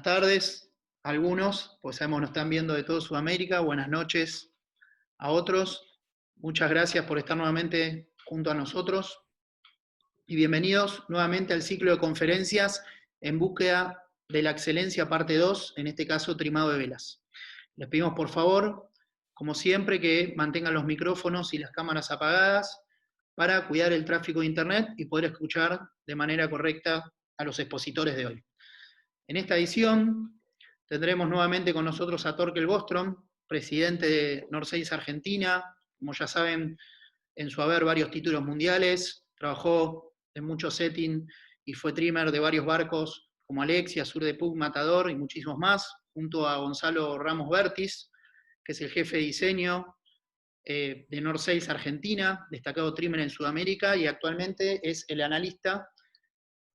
buenas tardes a algunos, pues sabemos nos están viendo de toda Sudamérica, buenas noches a otros. Muchas gracias por estar nuevamente junto a nosotros y bienvenidos nuevamente al ciclo de conferencias en búsqueda de la excelencia parte 2, en este caso trimado de velas. Les pedimos por favor, como siempre, que mantengan los micrófonos y las cámaras apagadas para cuidar el tráfico de internet y poder escuchar de manera correcta a los expositores de hoy. En esta edición tendremos nuevamente con nosotros a Torkel Bostrom, presidente de Norseis Argentina. Como ya saben, en su haber varios títulos mundiales, trabajó en muchos settings y fue trimmer de varios barcos como Alexia, Sur de Pug, Matador y muchísimos más, junto a Gonzalo Ramos Bertis, que es el jefe de diseño de Norseis Argentina, destacado trimmer en Sudamérica, y actualmente es el analista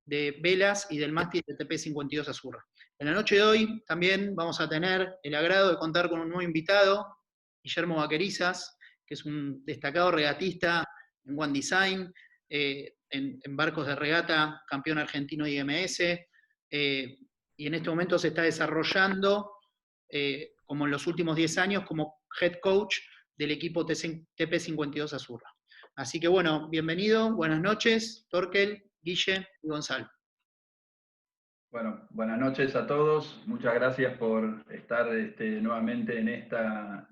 de velas y del mástil de TP52 Azurra. En la noche de hoy también vamos a tener el agrado de contar con un nuevo invitado, Guillermo Vaquerizas, que es un destacado regatista en One Design, en barcos de regata, campeón argentino de IMS, y en este momento se está desarrollando, como en los últimos 10 años, como head coach del equipo TP52 Azurra. Así que bueno, bienvenido, buenas noches, Torkel, Guille y Gonzalo. Bueno, buenas noches a todos. Muchas gracias por estar nuevamente en esta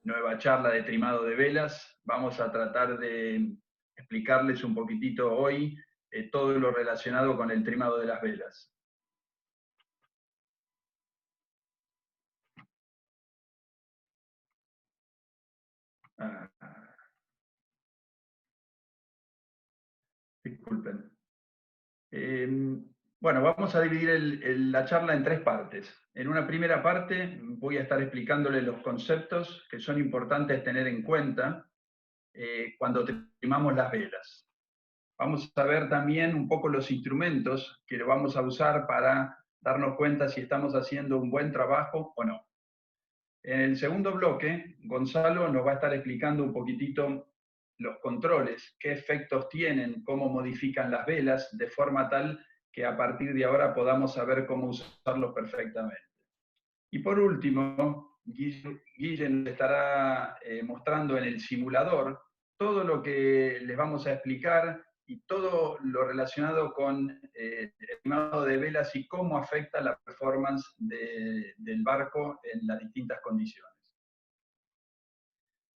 nueva charla de trimado de velas. Vamos a tratar de explicarles un poquitito hoy todo lo relacionado con el trimado de las velas. Disculpen. Bueno, vamos a dividir la charla en tres partes. En una primera parte voy a estar explicándoles los conceptos que son importantes tener en cuenta cuando trimamos las velas. Vamos a ver también un poco los instrumentos que vamos a usar para darnos cuenta si estamos haciendo un buen trabajo o no. En el segundo bloque, Gonzalo nos va a estar explicando un poquitito los controles, qué efectos tienen, cómo modifican las velas, de forma tal que a partir de ahora podamos saber cómo usarlos perfectamente. Y por último, Guille nos estará mostrando en el simulador todo lo que les vamos a explicar y todo lo relacionado con el trimado de velas y cómo afecta la performance del barco en las distintas condiciones.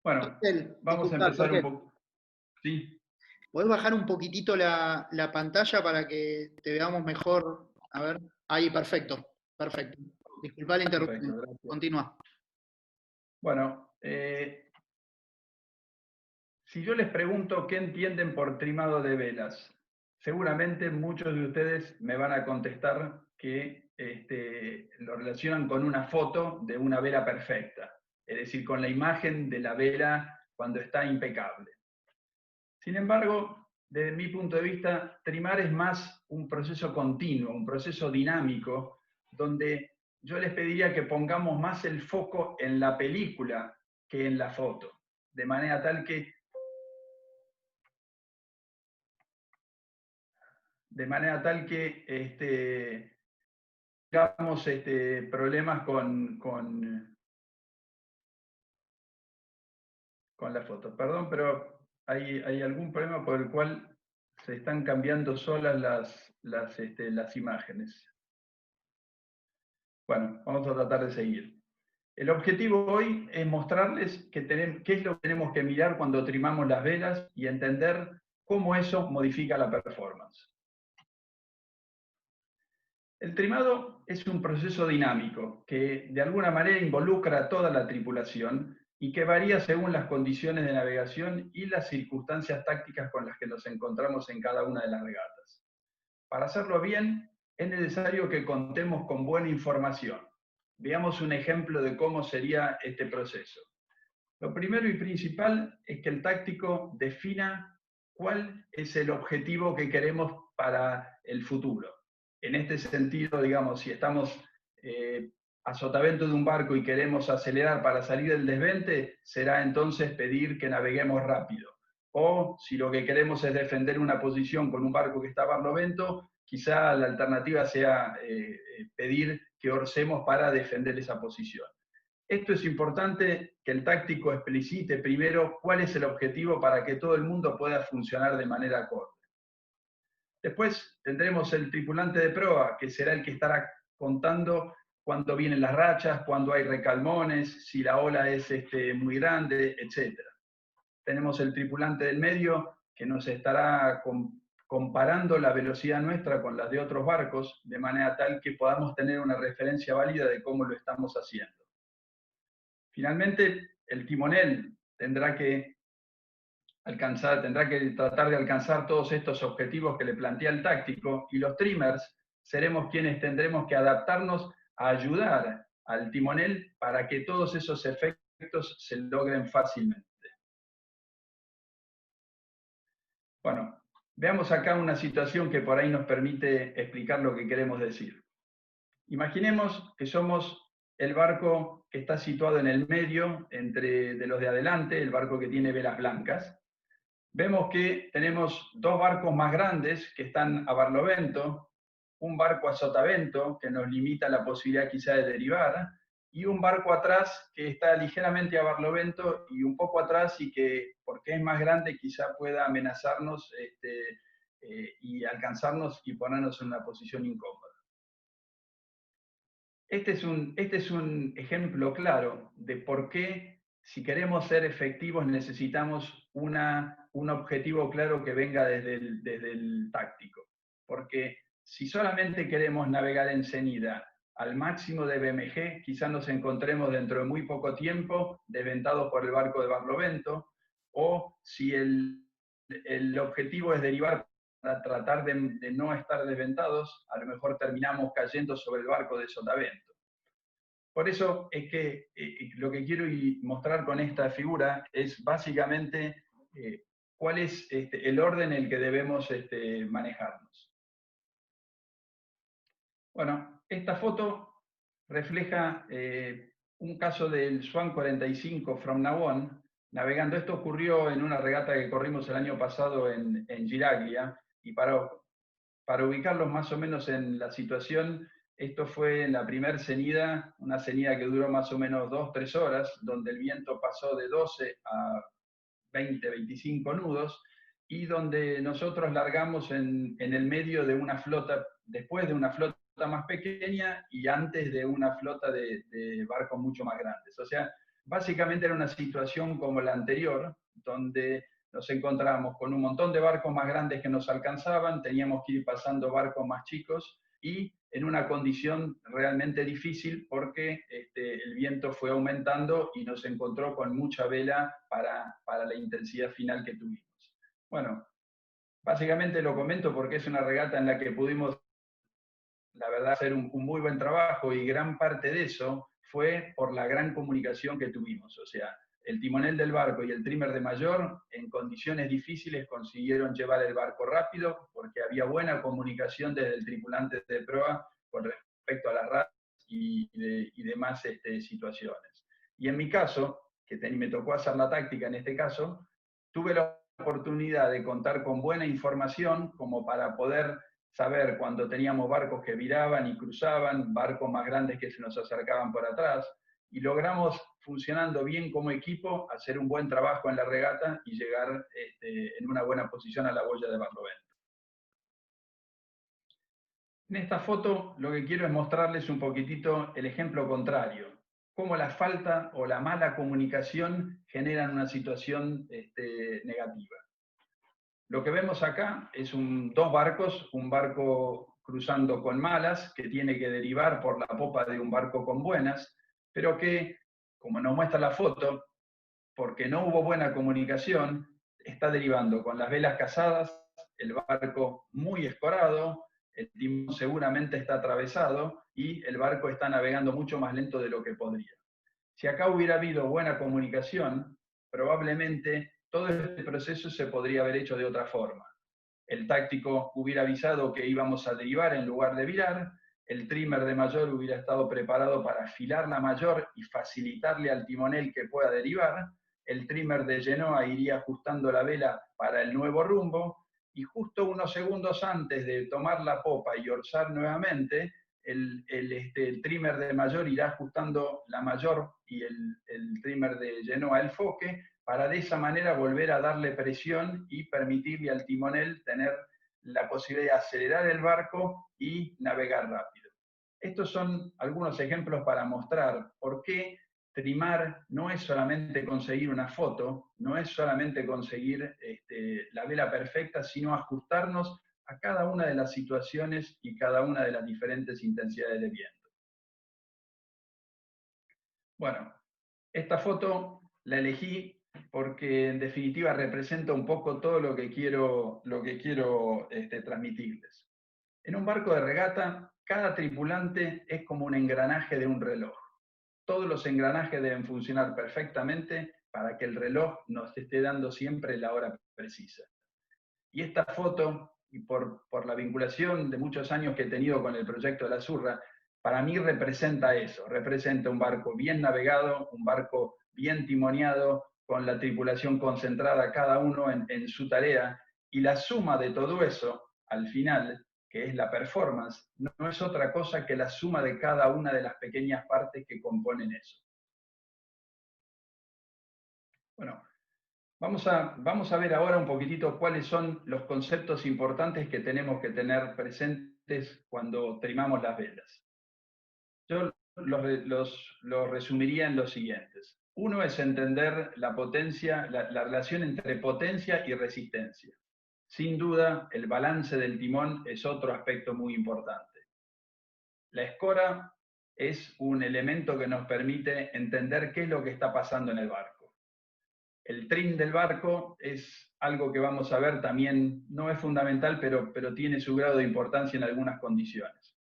Bueno, vamos a empezar un poco. ¿Sí? ¿Podés bajar un poquitito la pantalla para que te veamos mejor? A ver, ahí, perfecto, perfecto. Disculpa la interrupción, continúa. Bueno, si yo les pregunto qué entienden por trimado de velas, seguramente muchos de ustedes me van a contestar que lo relacionan con una foto de una vela perfecta, es decir, con la imagen de la vela cuando está impecable. Sin embargo, desde mi punto de vista, trimar es más un proceso continuo, un proceso dinámico, donde yo les pediría que pongamos más el foco en la película que en la foto, de manera tal que tengamos problemas con la foto. Perdón, pero hay algún problema por el cual se están cambiando solas las imágenes. Bueno, vamos a tratar de seguir. El objetivo hoy es mostrarles qué es lo que tenemos que mirar cuando trimamos las velas y entender cómo eso modifica la performance. El trimado es un proceso dinámico que de alguna manera involucra a toda la tripulación y que varía según las condiciones de navegación y las circunstancias tácticas con las que nos encontramos en cada una de las regatas. Para hacerlo bien, es necesario que contemos con buena información. Veamos un ejemplo de cómo sería este proceso. Lo primero y principal es que el táctico defina cuál es el objetivo que queremos para el futuro. En este sentido, digamos, si estamos a sotavento de un barco y queremos acelerar para salir del desvente, será entonces pedir que naveguemos rápido. O si lo que queremos es defender una posición con un barco que está a barlovento, quizá la alternativa sea pedir que orcemos para defender esa posición. Esto es importante que el táctico explicite primero cuál es el objetivo para que todo el mundo pueda funcionar de manera acorde. Después tendremos el tripulante de proa, que será el que estará contando cuándo vienen las rachas, cuándo hay recalmones, si la ola es muy grande, etc. Tenemos el tripulante del medio, que nos estará comparando la velocidad nuestra con la de otros barcos, de manera tal que podamos tener una referencia válida de cómo lo estamos haciendo. Finalmente, el timonel tendrá que tratar de alcanzar todos estos objetivos que le plantea el táctico, y los trimmers seremos quienes tendremos que adaptarnos a ayudar al timonel para que todos esos efectos se logren fácilmente. Bueno, veamos acá una situación que por ahí nos permite explicar lo que queremos decir. Imaginemos que somos el barco que está situado en el medio de los de adelante, el barco que tiene velas blancas. Vemos que tenemos dos barcos más grandes que están a barlovento, un barco a sotavento que nos limita la posibilidad quizá de derivar, y un barco atrás que está ligeramente a barlovento y un poco atrás, y que, porque es más grande, quizá pueda amenazarnos y alcanzarnos y ponernos en una posición incómoda. Este es un ejemplo claro de por qué, si queremos ser efectivos, necesitamos un objetivo claro que venga desde el táctico. Porque si solamente queremos navegar en Cenida al máximo de BMG, quizás nos encontremos dentro de muy poco tiempo desventados por el barco de barlovento, o si el objetivo es derivar para tratar de no estar desventados, a lo mejor terminamos cayendo sobre el barco de sotavento. Por eso es que lo que quiero mostrar con esta figura es básicamente cuál es el orden en el que debemos manejarnos. Bueno, esta foto refleja un caso del Swan 45 From Now On, navegando. Esto ocurrió en una regata que corrimos el año pasado en Giraglia, y para ubicarlos más o menos en la situación, esto fue en la primera cenida, una cenida que duró más o menos 2-3 horas, donde el viento pasó de 12 a 20-25 nudos, y donde nosotros largamos en el medio de una flota, después de una flota más pequeña y antes de una flota de barcos mucho más grandes. O sea, básicamente era una situación como la anterior, donde nos encontramos con un montón de barcos más grandes que nos alcanzaban, teníamos que ir pasando barcos más chicos, y en una condición realmente difícil porque el viento fue aumentando y nos encontró con mucha vela para la intensidad final que tuvimos. Bueno, básicamente lo comento porque es una regata en la que pudimos, la verdad, hacer un muy buen trabajo, y gran parte de eso fue por la gran comunicación que tuvimos. O sea, el timonel del barco y el trimmer de mayor, en condiciones difíciles, consiguieron llevar el barco rápido porque había buena comunicación desde el tripulante de proa con respecto a las rachas y demás situaciones. Y en mi caso, que me tocó hacer la táctica en este caso, tuve la oportunidad de contar con buena información como para poder saber cuando teníamos barcos que viraban y cruzaban, barcos más grandes que se nos acercaban por atrás, y logramos, funcionando bien como equipo, hacer un buen trabajo en la regata y llegar en una buena posición a la boya de barlovento. En esta foto lo que quiero es mostrarles un poquitito el ejemplo contrario, cómo la falta o la mala comunicación generan una situación negativa. Lo que vemos acá es dos barcos, un barco cruzando con malas, que tiene que derivar por la popa de un barco con buenas, pero que, como nos muestra la foto, porque no hubo buena comunicación, está derivando con las velas cazadas, el barco muy escorado, el timón seguramente está atravesado y el barco está navegando mucho más lento de lo que podría. Si acá hubiera habido buena comunicación, probablemente todo este proceso se podría haber hecho de otra forma. El táctico hubiera avisado que íbamos a derivar en lugar de virar, el trimmer de mayor hubiera estado preparado para afilar la mayor y facilitarle al timonel que pueda derivar, el trimmer de Genoa iría ajustando la vela para el nuevo rumbo, y justo unos segundos antes de tomar la popa y orzar nuevamente, el trimmer de mayor irá ajustando la mayor y el trimmer de genoa el foque, para de esa manera volver a darle presión y permitirle al timonel tener la posibilidad de acelerar el barco y navegar rápido. Estos son algunos ejemplos para mostrar por qué trimar no es solamente conseguir una foto, no es solamente conseguir la vela perfecta, sino ajustarnos a cada una de las situaciones y cada una de las diferentes intensidades de viento. Bueno, esta foto la elegí porque en definitiva representa un poco todo lo que quiero transmitirles. En un barco de regata, cada tripulante es como un engranaje de un reloj. Todos los engranajes deben funcionar perfectamente para que el reloj nos esté dando siempre la hora precisa. Y esta foto, y por la vinculación de muchos años que he tenido con el proyecto de la Zurra, para mí representa eso, representa un barco bien navegado, un barco bien timoneado, con la tripulación concentrada cada uno en su tarea, y la suma de todo eso, al final, que es la performance, no es otra cosa que la suma de cada una de las pequeñas partes que componen eso. Bueno, vamos a ver ahora un poquitito cuáles son los conceptos importantes que tenemos que tener presentes cuando trimamos las velas. Yo los resumiría en los siguientes. Uno es entender la potencia, la relación entre potencia y resistencia. Sin duda, el balance del timón es otro aspecto muy importante. La escora es un elemento que nos permite entender qué es lo que está pasando en el barco. El trim del barco es algo que vamos a ver también, no es fundamental, pero tiene su grado de importancia en algunas condiciones.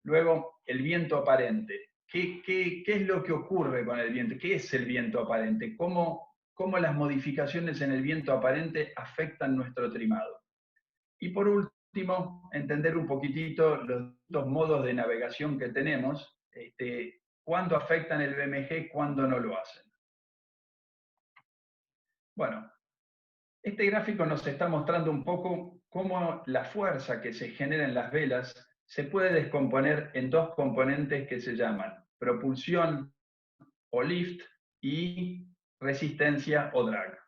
Luego, el viento aparente. ¿Qué es lo que ocurre con el viento? ¿Qué es el viento aparente? ¿Cómo las modificaciones en el viento aparente afectan nuestro trimado? Y por último, entender un poquitito los dos modos de navegación que tenemos, cuándo afectan el BMG, cuándo no lo hacen. Bueno, este gráfico nos está mostrando un poco cómo la fuerza que se genera en las velas se puede descomponer en dos componentes que se llaman propulsión o lift y resistencia o drag.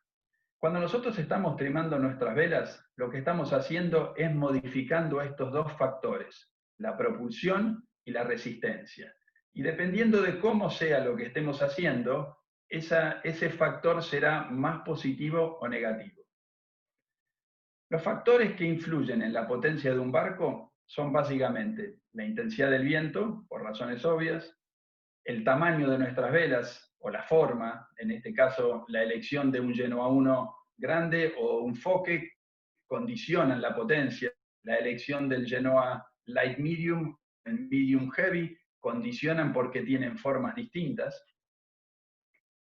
Cuando nosotros estamos trimando nuestras velas, lo que estamos haciendo es modificando estos dos factores, la propulsión y la resistencia. Y dependiendo de cómo sea lo que estemos haciendo, ese factor será más positivo o negativo. Los factores que influyen en la potencia de un barco son básicamente la intensidad del viento, por razones obvias, el tamaño de nuestras velas o la forma, en este caso la elección de un Genoa 1 grande o un foque, condicionan la potencia, la elección del Genoa Light Medium, el Medium Heavy, condicionan porque tienen formas distintas.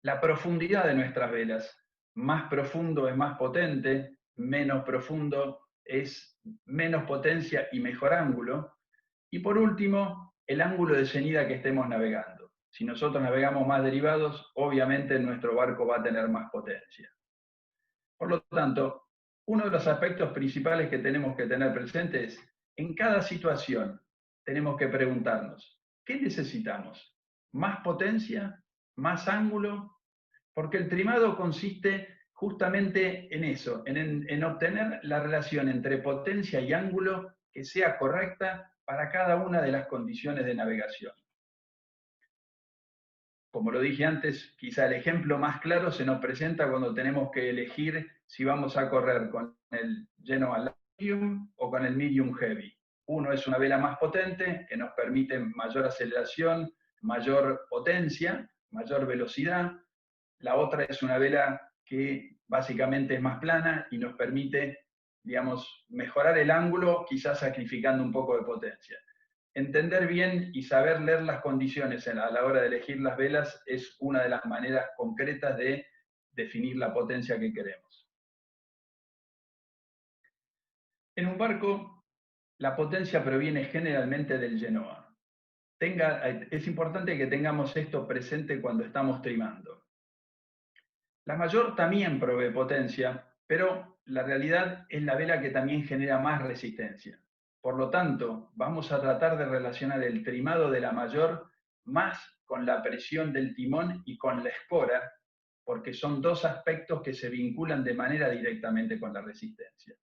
La profundidad de nuestras velas, más profundo es más potente, menos profundo es menos potencia y mejor ángulo. Y por último, el ángulo de ceñida que estemos navegando. Si nosotros navegamos más derivados, obviamente nuestro barco va a tener más potencia. Por lo tanto, uno de los aspectos principales que tenemos que tener presente es, en cada situación tenemos que preguntarnos, ¿qué necesitamos? ¿Más potencia? ¿Más ángulo? Porque el trimado consiste justamente en eso, en obtener la relación entre potencia y ángulo que sea correcta para cada una de las condiciones de navegación. Como lo dije antes, quizá el ejemplo más claro se nos presenta cuando tenemos que elegir si vamos a correr con el Genoa Medium o con el Medium Heavy. Uno es una vela más potente, que nos permite mayor aceleración, mayor potencia, mayor velocidad. La otra es una vela que básicamente es más plana y nos permite, digamos, mejorar el ángulo, quizás sacrificando un poco de potencia. Entender bien y saber leer las condiciones a la hora de elegir las velas es una de las maneras concretas de definir la potencia que queremos. En un barco, la potencia proviene generalmente del Genoa. Es importante que tengamos esto presente cuando estamos trimando. La mayor también provee potencia, pero la realidad es la vela que también genera más resistencia. Por lo tanto, vamos a tratar de relacionar el trimado de la mayor más con la presión del timón y con la escora, porque son dos aspectos que se vinculan de manera directamente con la resistencia.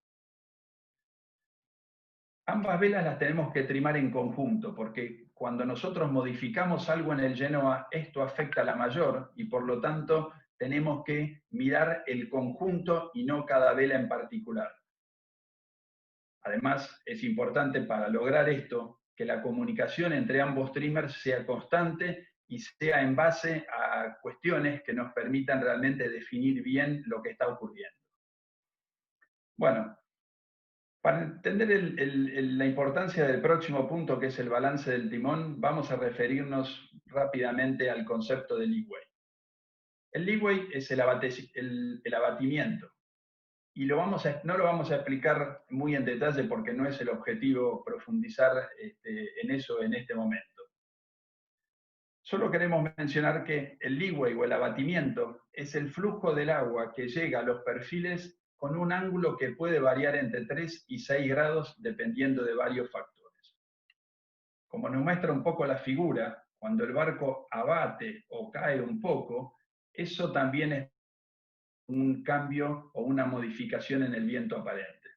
Ambas velas las tenemos que trimar en conjunto, porque cuando nosotros modificamos algo en el Genoa, esto afecta a la mayor y por lo tanto tenemos que mirar el conjunto y no cada vela en particular. Además, es importante para lograr esto que la comunicación entre ambos trimmers sea constante y sea en base a cuestiones que nos permitan realmente definir bien lo que está ocurriendo. Bueno, para entender la importancia del próximo punto, que es el balance del timón, vamos a referirnos rápidamente al concepto de leeway. El leeway es el abatimiento. Y no lo vamos a explicar muy en detalle porque no es el objetivo profundizar en eso en este momento. Solo queremos mencionar que el leeway o el abatimiento es el flujo del agua que llega a los perfiles con un ángulo que puede variar entre 3 y 6 grados dependiendo de varios factores. Como nos muestra un poco la figura, cuando el barco abate o cae un poco, eso también es un cambio o una modificación en el viento aparente.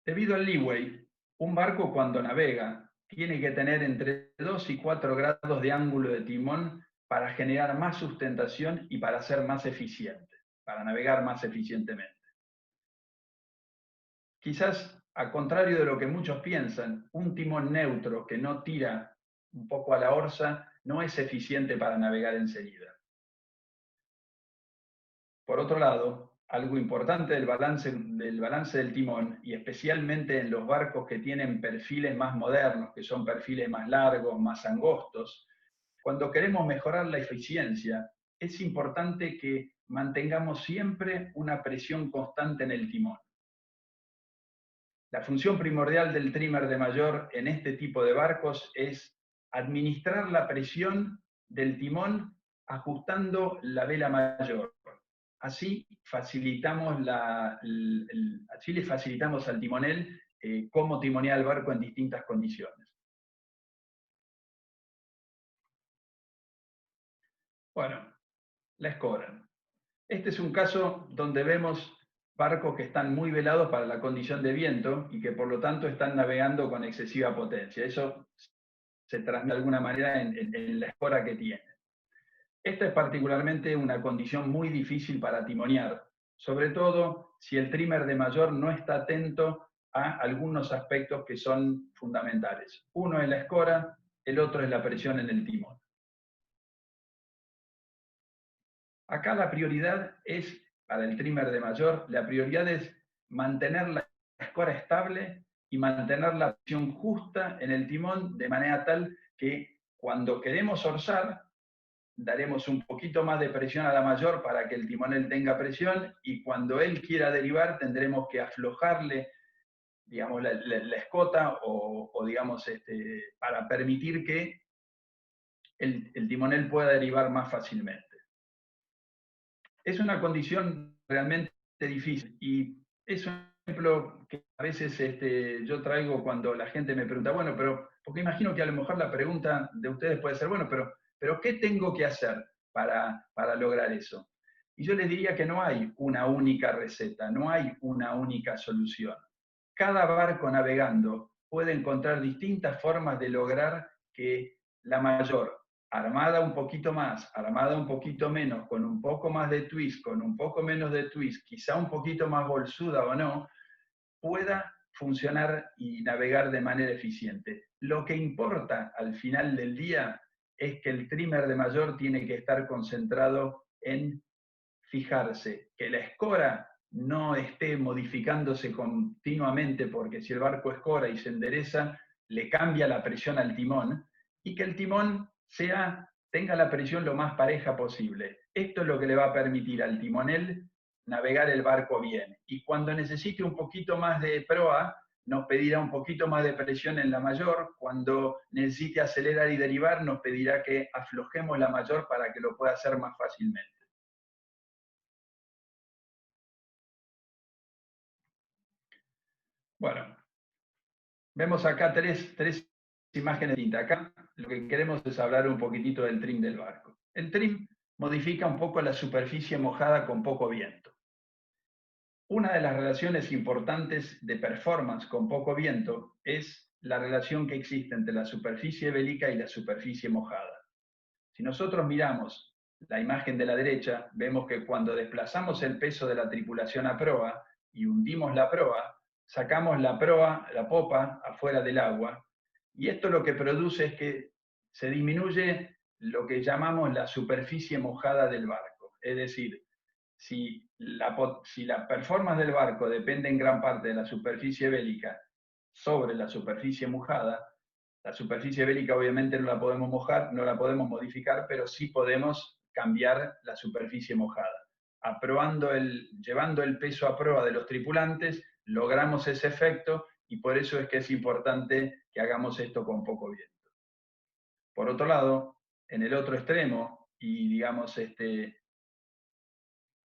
Debido al leeway, un barco cuando navega tiene que tener entre 2 y 4 grados de ángulo de timón para generar más sustentación y para ser más eficiente, para navegar más eficientemente. Quizás, a contrario de lo que muchos piensan, un timón neutro que no tira un poco a la orza no es eficiente para navegar enseguida. Por otro lado, algo importante del balance del timón, y especialmente en los barcos que tienen perfiles más modernos, que son perfiles más largos, más angostos, cuando queremos mejorar la eficiencia, es importante que mantengamos siempre una presión constante en el timón. La función primordial del trimmer de mayor en este tipo de barcos es administrar la presión del timón ajustando la vela mayor. Así le facilitamos al timonel cómo timonear el barco en distintas condiciones. Bueno, la escora. Este es un caso donde vemos barcos que están muy velados para la condición de viento y que por lo tanto están navegando con excesiva potencia. Eso se transmite de alguna manera en la escora que tiene. Esta es particularmente una condición muy difícil para timonear, sobre todo si el trimmer de mayor no está atento a algunos aspectos que son fundamentales. Uno es la escora, el otro es la presión en el timón. Acá la prioridad es, para el trimmer de mayor, la prioridad es mantener la escora estable y mantener la presión justa en el timón de manera tal que cuando queremos orzar, daremos un poquito más de presión a la mayor para que el timonel tenga presión y cuando él quiera derivar tendremos que aflojarle, digamos, la escota o digamos, para permitir que el timonel pueda derivar más fácilmente. Es una condición realmente difícil y es un ejemplo que a veces yo traigo cuando la gente me pregunta, bueno, pero, porque imagino que a lo mejor la pregunta de ustedes puede ser, bueno, pero ¿qué tengo que hacer para lograr eso? Y yo les diría que no hay una única receta, no hay una única solución. Cada barco navegando puede encontrar distintas formas de lograr que la mayor, armada un poquito más, armada un poquito menos, con un poco más de twist, con un poco menos de twist, quizá un poquito más bolsuda o no, pueda funcionar y navegar de manera eficiente. Lo que importa al final del día es que el trimmer de mayor tiene que estar concentrado en fijarse que la escora no esté modificándose continuamente, porque si el barco escora y se endereza, le cambia la presión al timón, y que el timón tenga la presión lo más pareja posible. Esto es lo que le va a permitir al timonel navegar el barco bien. Y cuando necesite un poquito más de proa, nos pedirá un poquito más de presión en la mayor. Cuando necesite acelerar y derivar, nos pedirá que aflojemos la mayor para que lo pueda hacer más fácilmente. Bueno, vemos acá tres imágenes distintas. Acá lo que queremos es hablar un poquitito del trim del barco. El trim modifica un poco la superficie mojada con poco viento. Una de las relaciones importantes de performance con poco viento es la relación que existe entre la superficie bélica y la superficie mojada. Si nosotros miramos la imagen de la derecha, vemos que cuando desplazamos el peso de la tripulación a proa y hundimos la proa, sacamos la proa, la popa, afuera del agua, y esto lo que produce es que se disminuye lo que llamamos la superficie mojada del barco. Es decir, si la performance del barco depende en gran parte de la superficie bélica sobre la superficie mojada, la superficie bélica obviamente no la podemos mojar, no la podemos modificar, pero sí podemos cambiar la superficie mojada. Llevando el peso a proa de los tripulantes, logramos ese efecto y por eso es que es importante que hagamos esto con poco viento. Por otro lado, en el otro extremo, y digamos,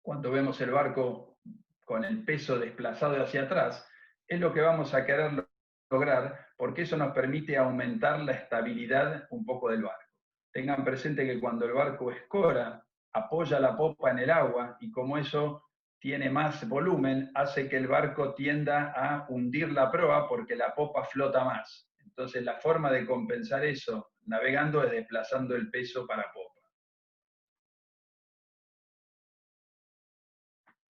cuando vemos el barco con el peso desplazado hacia atrás, es lo que vamos a querer lograr, porque eso nos permite aumentar la estabilidad un poco del barco. Tengan presente que cuando el barco escora, apoya la popa en el agua y como eso tiene más volumen, hace que el barco tienda a hundir la proa porque la popa flota más. Entonces la forma de compensar eso navegando es desplazando el peso para popa.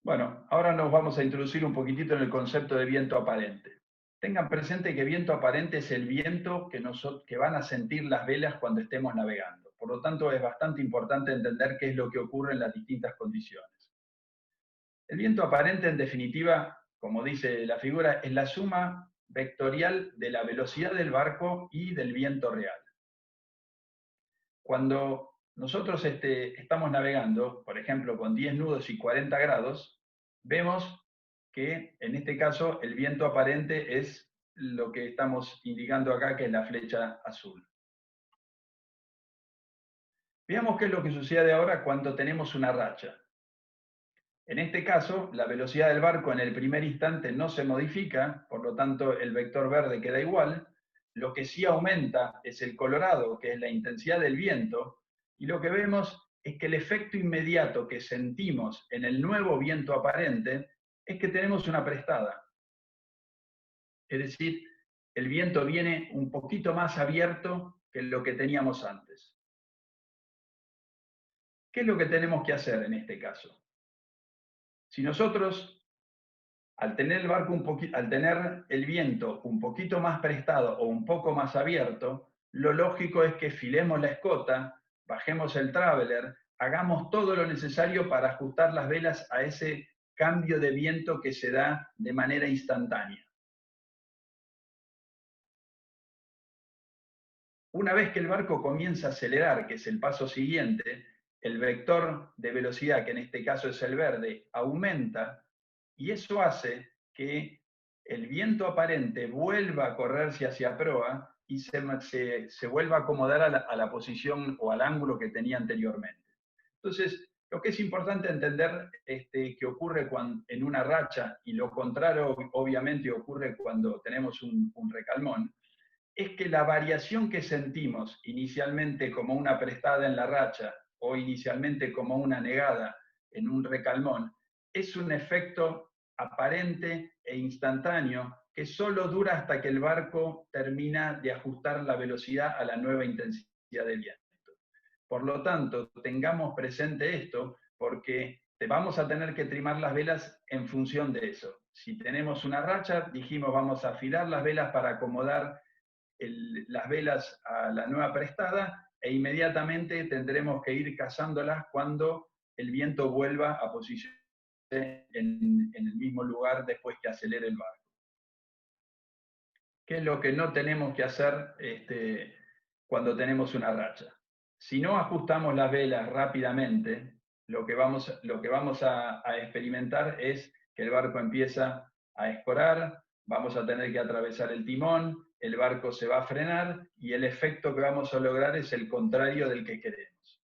Bueno, ahora nos vamos a introducir un poquitito en el concepto de viento aparente. Tengan presente que viento aparente es el viento que van a sentir las velas cuando estemos navegando. Por lo tanto, es bastante importante entender qué es lo que ocurre en las distintas condiciones. El viento aparente, en definitiva, como dice la figura, es la suma vectorial de la velocidad del barco y del viento real. Cuando nosotros estamos navegando, por ejemplo, con 10 nudos y 40 grados, vemos que en este caso el viento aparente es lo que estamos indicando acá, que es la flecha azul. Veamos qué es lo que sucede ahora cuando tenemos una racha. En este caso, la velocidad del barco en el primer instante no se modifica, por lo tanto el vector verde queda igual. Lo que sí aumenta es el colorado, que es la intensidad del viento, y lo que vemos es que el efecto inmediato que sentimos en el nuevo viento aparente es que tenemos una prestada. Es decir, el viento viene un poquito más abierto que lo que teníamos antes. ¿Qué es lo que tenemos que hacer en este caso? Si nosotros, al tener el viento un poquito más prestado o un poco más abierto, lo lógico es que filemos la escota, bajemos el traveler, hagamos todo lo necesario para ajustar las velas a ese cambio de viento que se da de manera instantánea. Una vez que el barco comienza a acelerar, que es el paso siguiente, el vector de velocidad, que en este caso es el verde, aumenta y eso hace que el viento aparente vuelva a correrse hacia proa y se vuelva a acomodar a la posición o al ángulo que tenía anteriormente. Entonces, lo que es importante entender que ocurre en una racha, y lo contrario obviamente ocurre cuando tenemos un recalmón, es que la variación que sentimos inicialmente como una prestada en la racha o inicialmente como una negada en un recalmón, es un efecto aparente e instantáneo que solo dura hasta que el barco termina de ajustar la velocidad a la nueva intensidad del viento. Por lo tanto, tengamos presente esto porque vamos a tener que trimar las velas en función de eso. Si tenemos una racha, dijimos vamos a afilar las velas para acomodar las velas a la nueva prestada e inmediatamente tendremos que ir cazándolas cuando el viento vuelva a posicionarse en el mismo lugar después que acelere el barco. ¿Qué es lo que no tenemos que hacer cuando tenemos una racha? Si no ajustamos las velas rápidamente, lo que vamos a experimentar es que el barco empieza a escorar, vamos a tener que atravesar el timón, el barco se va a frenar y el efecto que vamos a lograr es el contrario del que queremos.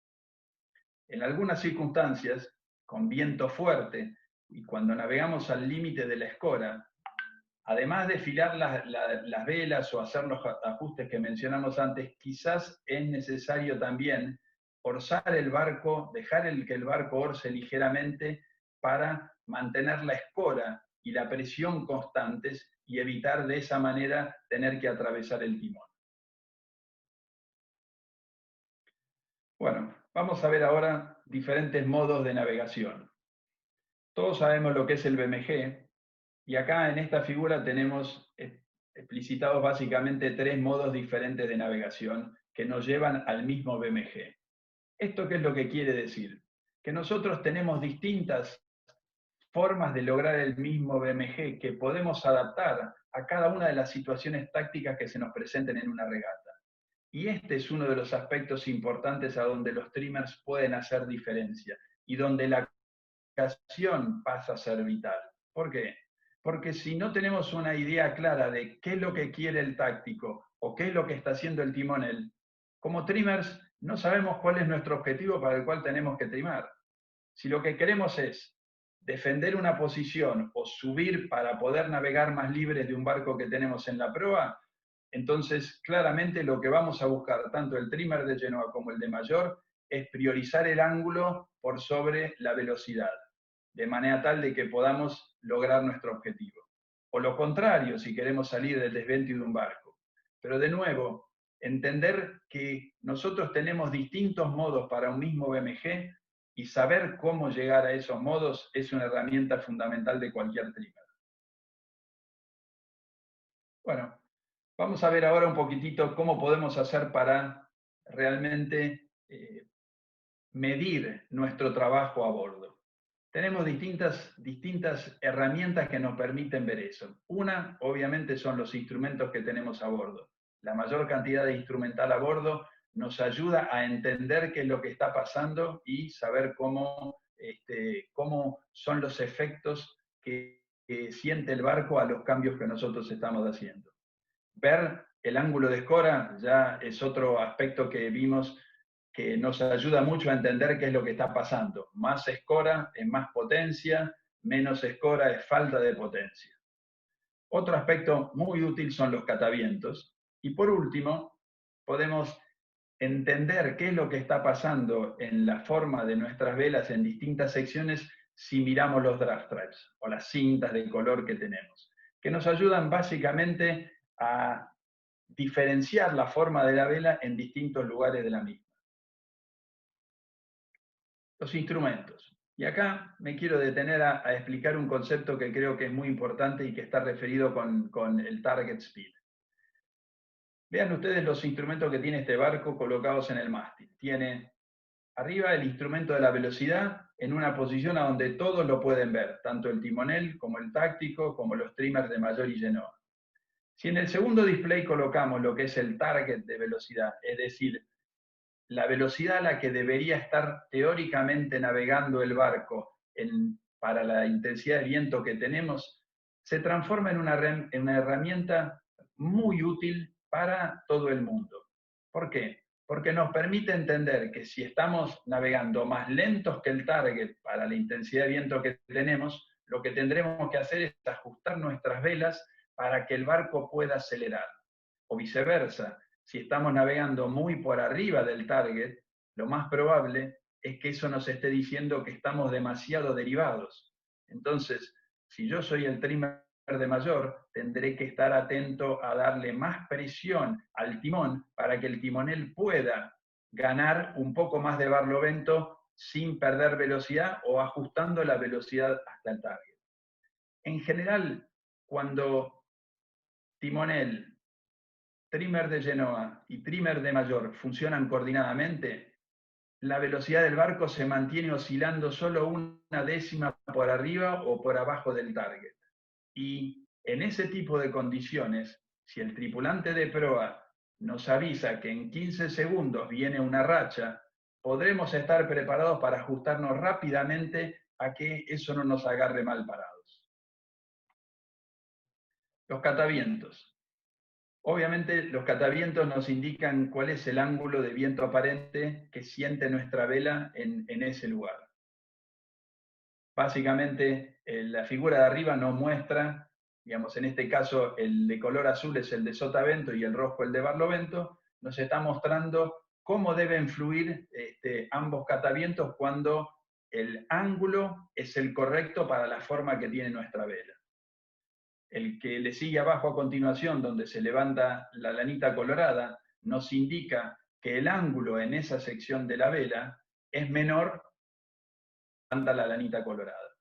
En algunas circunstancias, con viento fuerte y cuando navegamos al límite de la escora, además de filar las velas o hacer los ajustes que mencionamos antes, quizás es necesario también orzar el barco, dejar que el barco orce ligeramente para mantener la escora y la presión constantes y evitar de esa manera tener que atravesar el timón. Bueno, vamos a ver ahora diferentes modos de navegación. Todos sabemos lo que es el BMG, y acá en esta figura tenemos explicitados básicamente 3 modos diferentes de navegación que nos llevan al mismo BMG. ¿Esto qué es lo que quiere decir? Que nosotros tenemos distintas formas de lograr el mismo BMG que podemos adaptar a cada una de las situaciones tácticas que se nos presenten en una regata. Y este es uno de los aspectos importantes a donde los trimmers pueden hacer diferencia y donde la comunicación pasa a ser vital. ¿Por qué? Porque si no tenemos una idea clara de qué es lo que quiere el táctico o qué es lo que está haciendo el timonel, como trimmers no sabemos cuál es nuestro objetivo para el cual tenemos que trimar. Si lo que queremos es defender una posición o subir para poder navegar más libres de un barco que tenemos en la proa, entonces claramente lo que vamos a buscar, tanto el trimmer de Genoa como el de Mayor, es priorizar el ángulo por sobre la velocidad, de manera tal de que podamos lograr nuestro objetivo. O lo contrario, si queremos salir del desventure de un barco. Pero de nuevo, entender que nosotros tenemos distintos modos para un mismo BMG y saber cómo llegar a esos modos es una herramienta fundamental de cualquier trimmer. Bueno, vamos a ver ahora un poquitito cómo podemos hacer para realmente medir nuestro trabajo a bordo. Tenemos distintas herramientas que nos permiten ver eso. Una, obviamente, son los instrumentos que tenemos a bordo. La mayor cantidad de instrumental a bordo nos ayuda a entender qué es lo que está pasando y saber cómo son los efectos que siente el barco a los cambios que nosotros estamos haciendo. Ver el ángulo de escora ya es otro aspecto que vimos que nos ayuda mucho a entender qué es lo que está pasando. Más escora es más potencia, menos escora es falta de potencia. Otro aspecto muy útil son los catavientos. Y por último, podemos entender qué es lo que está pasando en la forma de nuestras velas en distintas secciones si miramos los draft stripes o las cintas de color que tenemos, que nos ayudan básicamente a diferenciar la forma de la vela en distintos lugares de la misma. Los instrumentos. Y acá me quiero detener a explicar un concepto que creo que es muy importante y que está referido con el target speed. Vean ustedes los instrumentos que tiene este barco colocados en el mástil. Tiene arriba el instrumento de la velocidad en una posición a donde todos lo pueden ver, tanto el timonel como el táctico, como los trimmers de Mayor y Genoa. Si en el segundo display colocamos lo que es el target de velocidad, es decir, la velocidad a la que debería estar teóricamente navegando el barco para la intensidad de viento que tenemos, se transforma en una herramienta muy útil para todo el mundo. ¿Por qué? Porque nos permite entender que si estamos navegando más lentos que el target para la intensidad de viento que tenemos, lo que tendremos que hacer es ajustar nuestras velas para que el barco pueda acelerar. O viceversa, si estamos navegando muy por arriba del target, lo más probable es que eso nos esté diciendo que estamos demasiado derivados. Entonces, si yo soy el trimmer de Mayor, tendré que estar atento a darle más presión al timón para que el timonel pueda ganar un poco más de barlovento sin perder velocidad o ajustando la velocidad hasta el target. En general, cuando timonel, trimmer de Genoa y trimmer de Mayor funcionan coordinadamente, la velocidad del barco se mantiene oscilando solo una décima por arriba o por abajo del target. Y en ese tipo de condiciones, si el tripulante de proa nos avisa que en 15 segundos viene una racha, podremos estar preparados para ajustarnos rápidamente a que eso no nos agarre mal parados. Los catavientos. Obviamente los catavientos nos indican cuál es el ángulo de viento aparente que siente nuestra vela en ese lugar. Básicamente la figura de arriba nos muestra digamos, en este caso el de color azul es el de sotavento y el rojo el de barlovento, nos está mostrando cómo deben fluir ambos catavientos cuando el ángulo es el correcto para la forma que tiene nuestra vela. El que le sigue abajo a continuación, donde se levanta la lanita colorada, nos indica que el ángulo en esa sección de la vela es menor que la lanita colorada.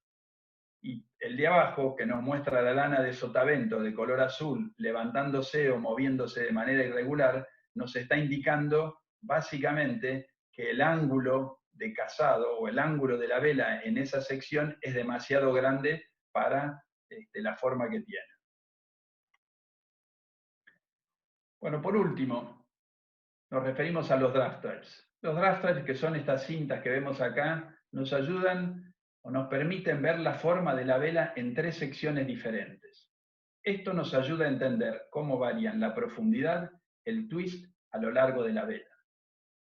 Y el de abajo, que nos muestra la lana de sotavento de color azul levantándose o moviéndose de manera irregular, nos está indicando básicamente que el ángulo de cazado o el ángulo de la vela en esa sección es demasiado grande para la forma que tiene. Bueno, por último, nos referimos a los drafters. Los drafters, que son estas cintas que vemos acá, nos ayudan o nos permiten ver la forma de la vela en 3 secciones diferentes. Esto nos ayuda a entender cómo varían la profundidad, el twist a lo largo de la vela.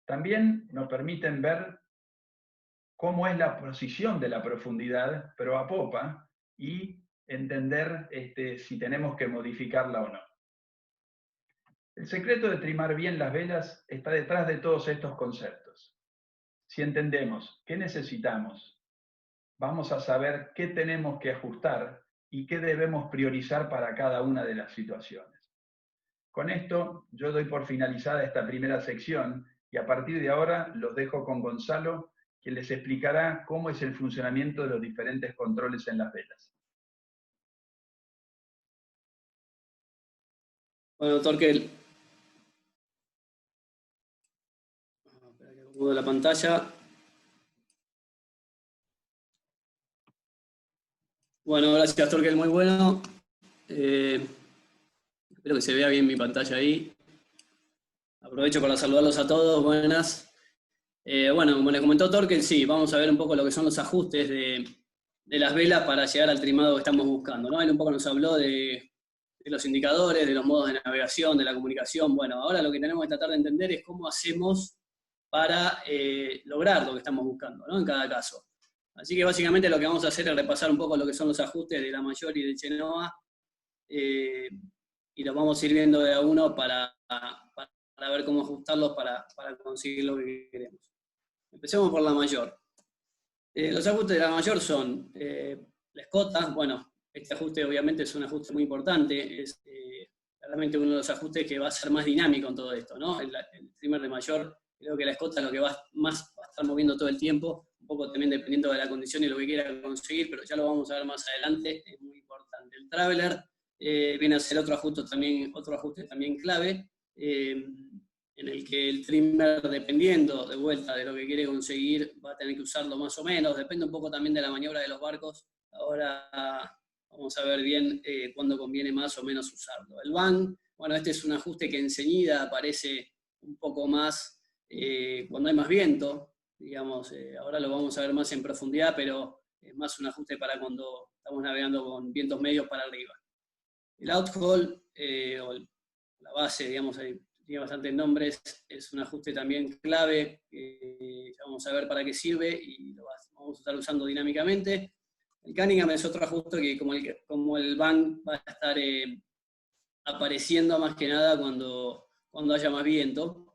También nos permiten ver cómo es la posición de la profundidad proa popa y entender si tenemos que modificarla o no. El secreto de trimar bien las velas está detrás de todos estos conceptos. Si entendemos qué necesitamos, vamos a saber qué tenemos que ajustar y qué debemos priorizar para cada una de las situaciones. Con esto, yo doy por finalizada esta primera sección y a partir de ahora los dejo con Gonzalo, quien les explicará cómo es el funcionamiento de los diferentes controles en las velas. Bueno, Torkel, espera que acomodo la pantalla. Bueno, gracias Torkel, muy bueno. Espero que se vea bien mi pantalla ahí. Aprovecho para saludarlos a todos, buenas. Bueno, como les comentó Torkel, sí, vamos a ver un poco lo que son los ajustes de las velas para llegar al trimado que estamos buscando, ¿no? Él un poco nos habló de los indicadores, de los modos de navegación, de la comunicación. Bueno, ahora lo que tenemos que tratar de entender es cómo hacemos para lograr lo que estamos buscando, ¿no? En cada caso. Así que básicamente lo que vamos a hacer es repasar un poco lo que son los ajustes de la mayor y de Genoa, y los vamos a ir viendo de a uno para ver cómo ajustarlos para conseguir lo que queremos. Empecemos por la mayor. Los ajustes de la mayor son la escota. Bueno, este ajuste obviamente es un ajuste muy importante, es realmente uno de los ajustes que va a ser más dinámico en todo esto, ¿no? El trimmer de mayor, creo que la escota es lo que va a estar moviendo todo el tiempo, un poco también dependiendo de la condición y lo que quiera conseguir, pero ya lo vamos a ver más adelante, es muy importante. El traveler viene a ser otro ajuste también clave, en el que el trimmer, dependiendo de vuelta de lo que quiere conseguir, va a tener que usarlo más o menos, depende un poco también de la maniobra de los barcos. Ahora vamos a ver bien cuándo conviene más o menos usarlo. El bang, bueno, este es un ajuste que en ceñida aparece un poco más cuando hay más viento, digamos, ahora lo vamos a ver más en profundidad, pero es más un ajuste para cuando estamos navegando con vientos medios para arriba. El outhaul, o la base, digamos, ahí tiene bastantes nombres, es un ajuste también clave, ya vamos a ver para qué sirve y lo vamos a estar usando dinámicamente. El Cunningham es otro ajuste que como el bang va a estar apareciendo más que nada cuando haya más viento.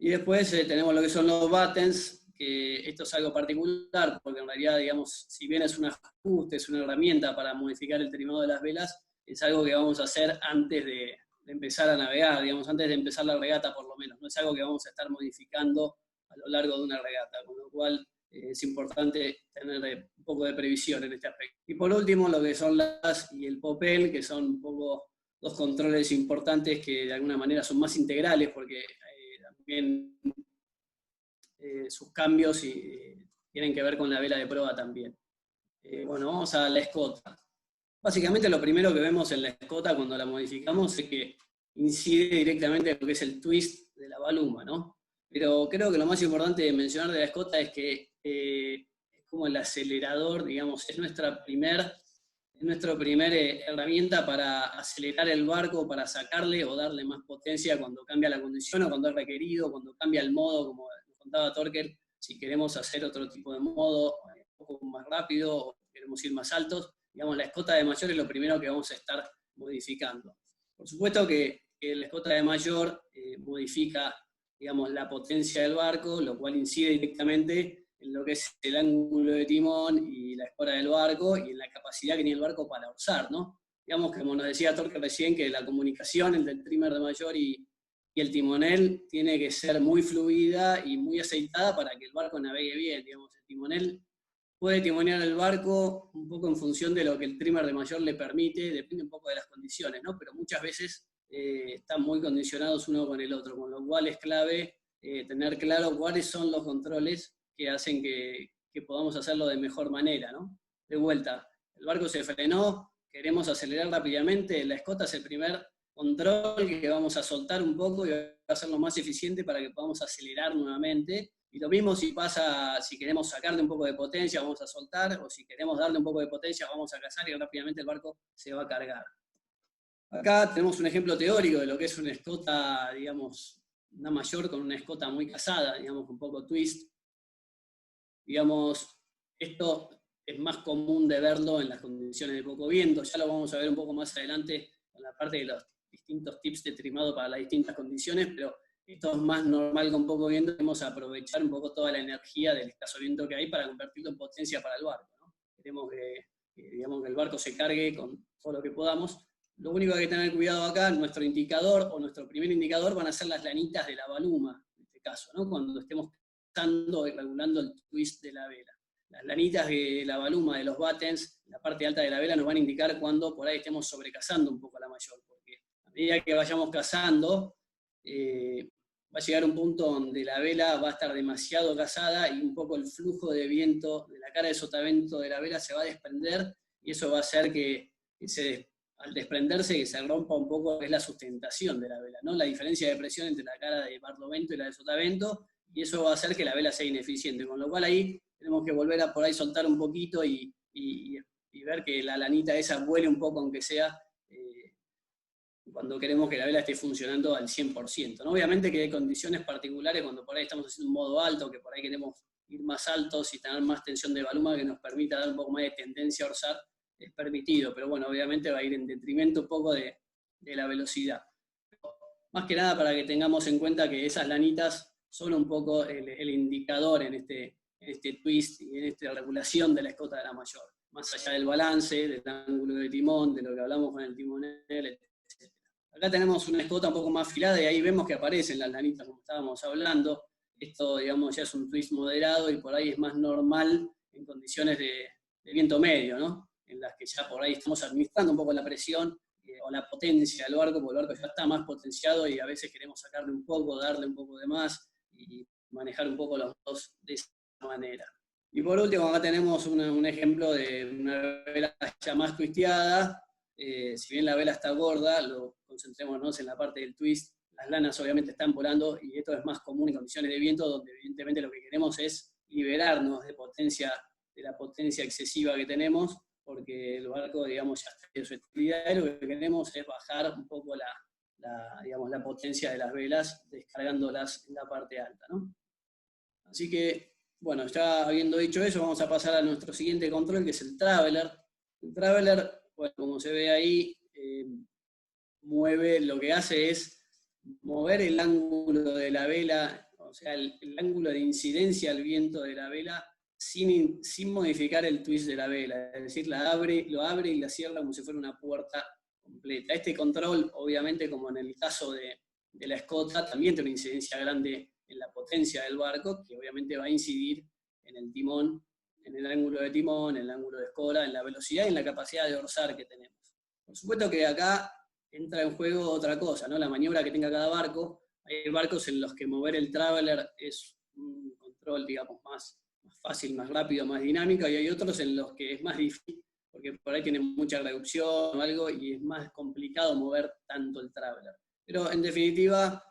Y después tenemos lo que son los buttons, que esto es algo particular, porque en realidad, digamos, si bien es un ajuste, es una herramienta para modificar el trimado de las velas, es algo que vamos a hacer antes de empezar a navegar, digamos, antes de empezar la regata por lo menos. No es algo que vamos a estar modificando a lo largo de una regata, con lo cual es importante tener un poco de previsión en este aspecto. Y por último, lo que son las y el popel, que son un poco dos controles importantes que de alguna manera son más integrales, porque también sus cambios tienen que ver con la vela de proa también. Bueno, vamos a la escota. Básicamente lo primero que vemos en la escota cuando la modificamos es que incide directamente en lo que es el twist de la baluma, ¿no? Pero creo que lo más importante de mencionar de la escota es que es como el acelerador, digamos, es nuestra primer herramienta para acelerar el barco, para sacarle o darle más potencia cuando cambia la condición o cuando es requerido, cuando cambia el modo, como nos contaba Torkel, si queremos hacer otro tipo de modo, un poco más rápido o queremos ir más altos. digamos, la escota de mayor es lo primero que vamos a estar modificando. Por supuesto que la escota de mayor modifica, digamos, la potencia del barco, lo cual incide directamente en lo que es el ángulo de timón y la escora del barco y en la capacidad que tiene el barco para orzar, ¿no? Digamos, como nos decía Torque recién, que la comunicación entre el trimmer de mayor y el timonel tiene que ser muy fluida y muy aceitada para que el barco navegue bien. Digamos, el timonel puede timonear el barco un poco en función de lo que el trimmer de mayor le permite, depende un poco de las condiciones, ¿no? Pero muchas veces están muy condicionados uno con el otro, con lo cual es clave tener claro cuáles son los controles que hacen que podamos hacerlo de mejor manera, ¿no? De vuelta, el barco se frenó, queremos acelerar rápidamente, la escota es el primer control que vamos a soltar un poco y va a hacerlo más eficiente para que podamos acelerar nuevamente. Y lo mismo si pasa, si queremos sacarle un poco de potencia, vamos a soltar, o si queremos darle un poco de potencia, vamos a cazar y rápidamente el barco se va a cargar. Acá tenemos un ejemplo teórico de lo que es una escota, digamos, una mayor con una escota muy cazada, digamos, un poco twist. Digamos, esto es más común de verlo en las condiciones de poco viento, ya lo vamos a ver un poco más adelante con la parte de los distintos tips de trimado para las distintas condiciones, pero esto es más normal con poco viento, queremos aprovechar un poco toda la energía del escaso viento que hay para convertirlo en potencia para el barco, ¿no? Queremos digamos, que el barco se cargue con todo lo que podamos. Lo único que hay que tener cuidado acá, nuestro indicador o nuestro primer indicador van a ser las lanitas de la baluma, en este caso, ¿no? Cuando estemos cazando y regulando el twist de la vela. Las lanitas de la baluma, de los battens, la parte alta de la vela nos van a indicar cuando por ahí estemos sobrecazando un poco la mayor, porque a medida que vayamos cazando, va a llegar un punto donde la vela va a estar demasiado cazada y un poco el flujo de viento de la cara de sotavento de la vela se va a desprender y eso va a hacer que al desprenderse que se rompa un poco lo que es la sustentación de la vela, ¿no? La diferencia de presión entre la cara de barlovento y la de sotavento, y eso va a hacer que la vela sea ineficiente, con lo cual ahí tenemos que volver a por ahí soltar un poquito y ver que la lanita esa vuele un poco, aunque sea cuando queremos que la vela esté funcionando al 100%, ¿no? Obviamente que hay condiciones particulares cuando por ahí estamos haciendo un modo alto, que por ahí queremos ir más altos y tener más tensión de baluma que nos permita dar un poco más de tendencia a orzar, es permitido, pero bueno, obviamente va a ir en detrimento un poco de la velocidad. Más que nada para que tengamos en cuenta que esas lanitas son un poco el indicador en este twist y en esta regulación de la escota de la mayor, más allá del balance, del ángulo de timón, de lo que hablamos con el timonel, etc. Acá tenemos una escota un poco más afilada y ahí vemos que aparecen las lanitas como estábamos hablando. Esto, digamos, ya es un twist moderado y por ahí es más normal en condiciones de viento medio, ¿no? En las que ya por ahí estamos administrando un poco la presión o la potencia del barco, porque el barco ya está más potenciado y a veces queremos sacarle un poco, darle un poco de más y manejar un poco los dos de esa manera. Y por último, acá tenemos un ejemplo de una vela ya más twisteada. Si bien la vela está gorda, concentrémonos en la parte del twist. Las lanas obviamente están volando y esto es más común en condiciones de viento, donde evidentemente lo que queremos es liberarnos de la potencia excesiva que tenemos, porque el barco, digamos, ya está en su estabilidad y lo que queremos es bajar un poco la potencia de las velas, descargándolas en la parte alta, ¿no? Así que, bueno, ya habiendo dicho eso, vamos a pasar a nuestro siguiente control, que es el Traveler. El Traveler, bueno, como se ve ahí, lo que hace es mover el ángulo de la vela, o sea, el ángulo de incidencia al viento de la vela, sin modificar el twist de la vela, es decir, lo abre y la cierra como si fuera una puerta completa. Este control, obviamente, como en el caso de la escota, también tiene una incidencia grande en la potencia del barco, que obviamente va a incidir en el timón, en el ángulo de timón, en el ángulo de escola, en la velocidad y en la capacidad de orzar que tenemos. Por supuesto que acá entra en juego otra cosa, ¿no? La maniobra que tenga cada barco. Hay barcos en los que mover el Traveler es un control, digamos, más fácil, más rápido, más dinámico, y hay otros en los que es más difícil, porque por ahí tienen mucha reducción o algo, y es más complicado mover tanto el Traveler. Pero en definitiva,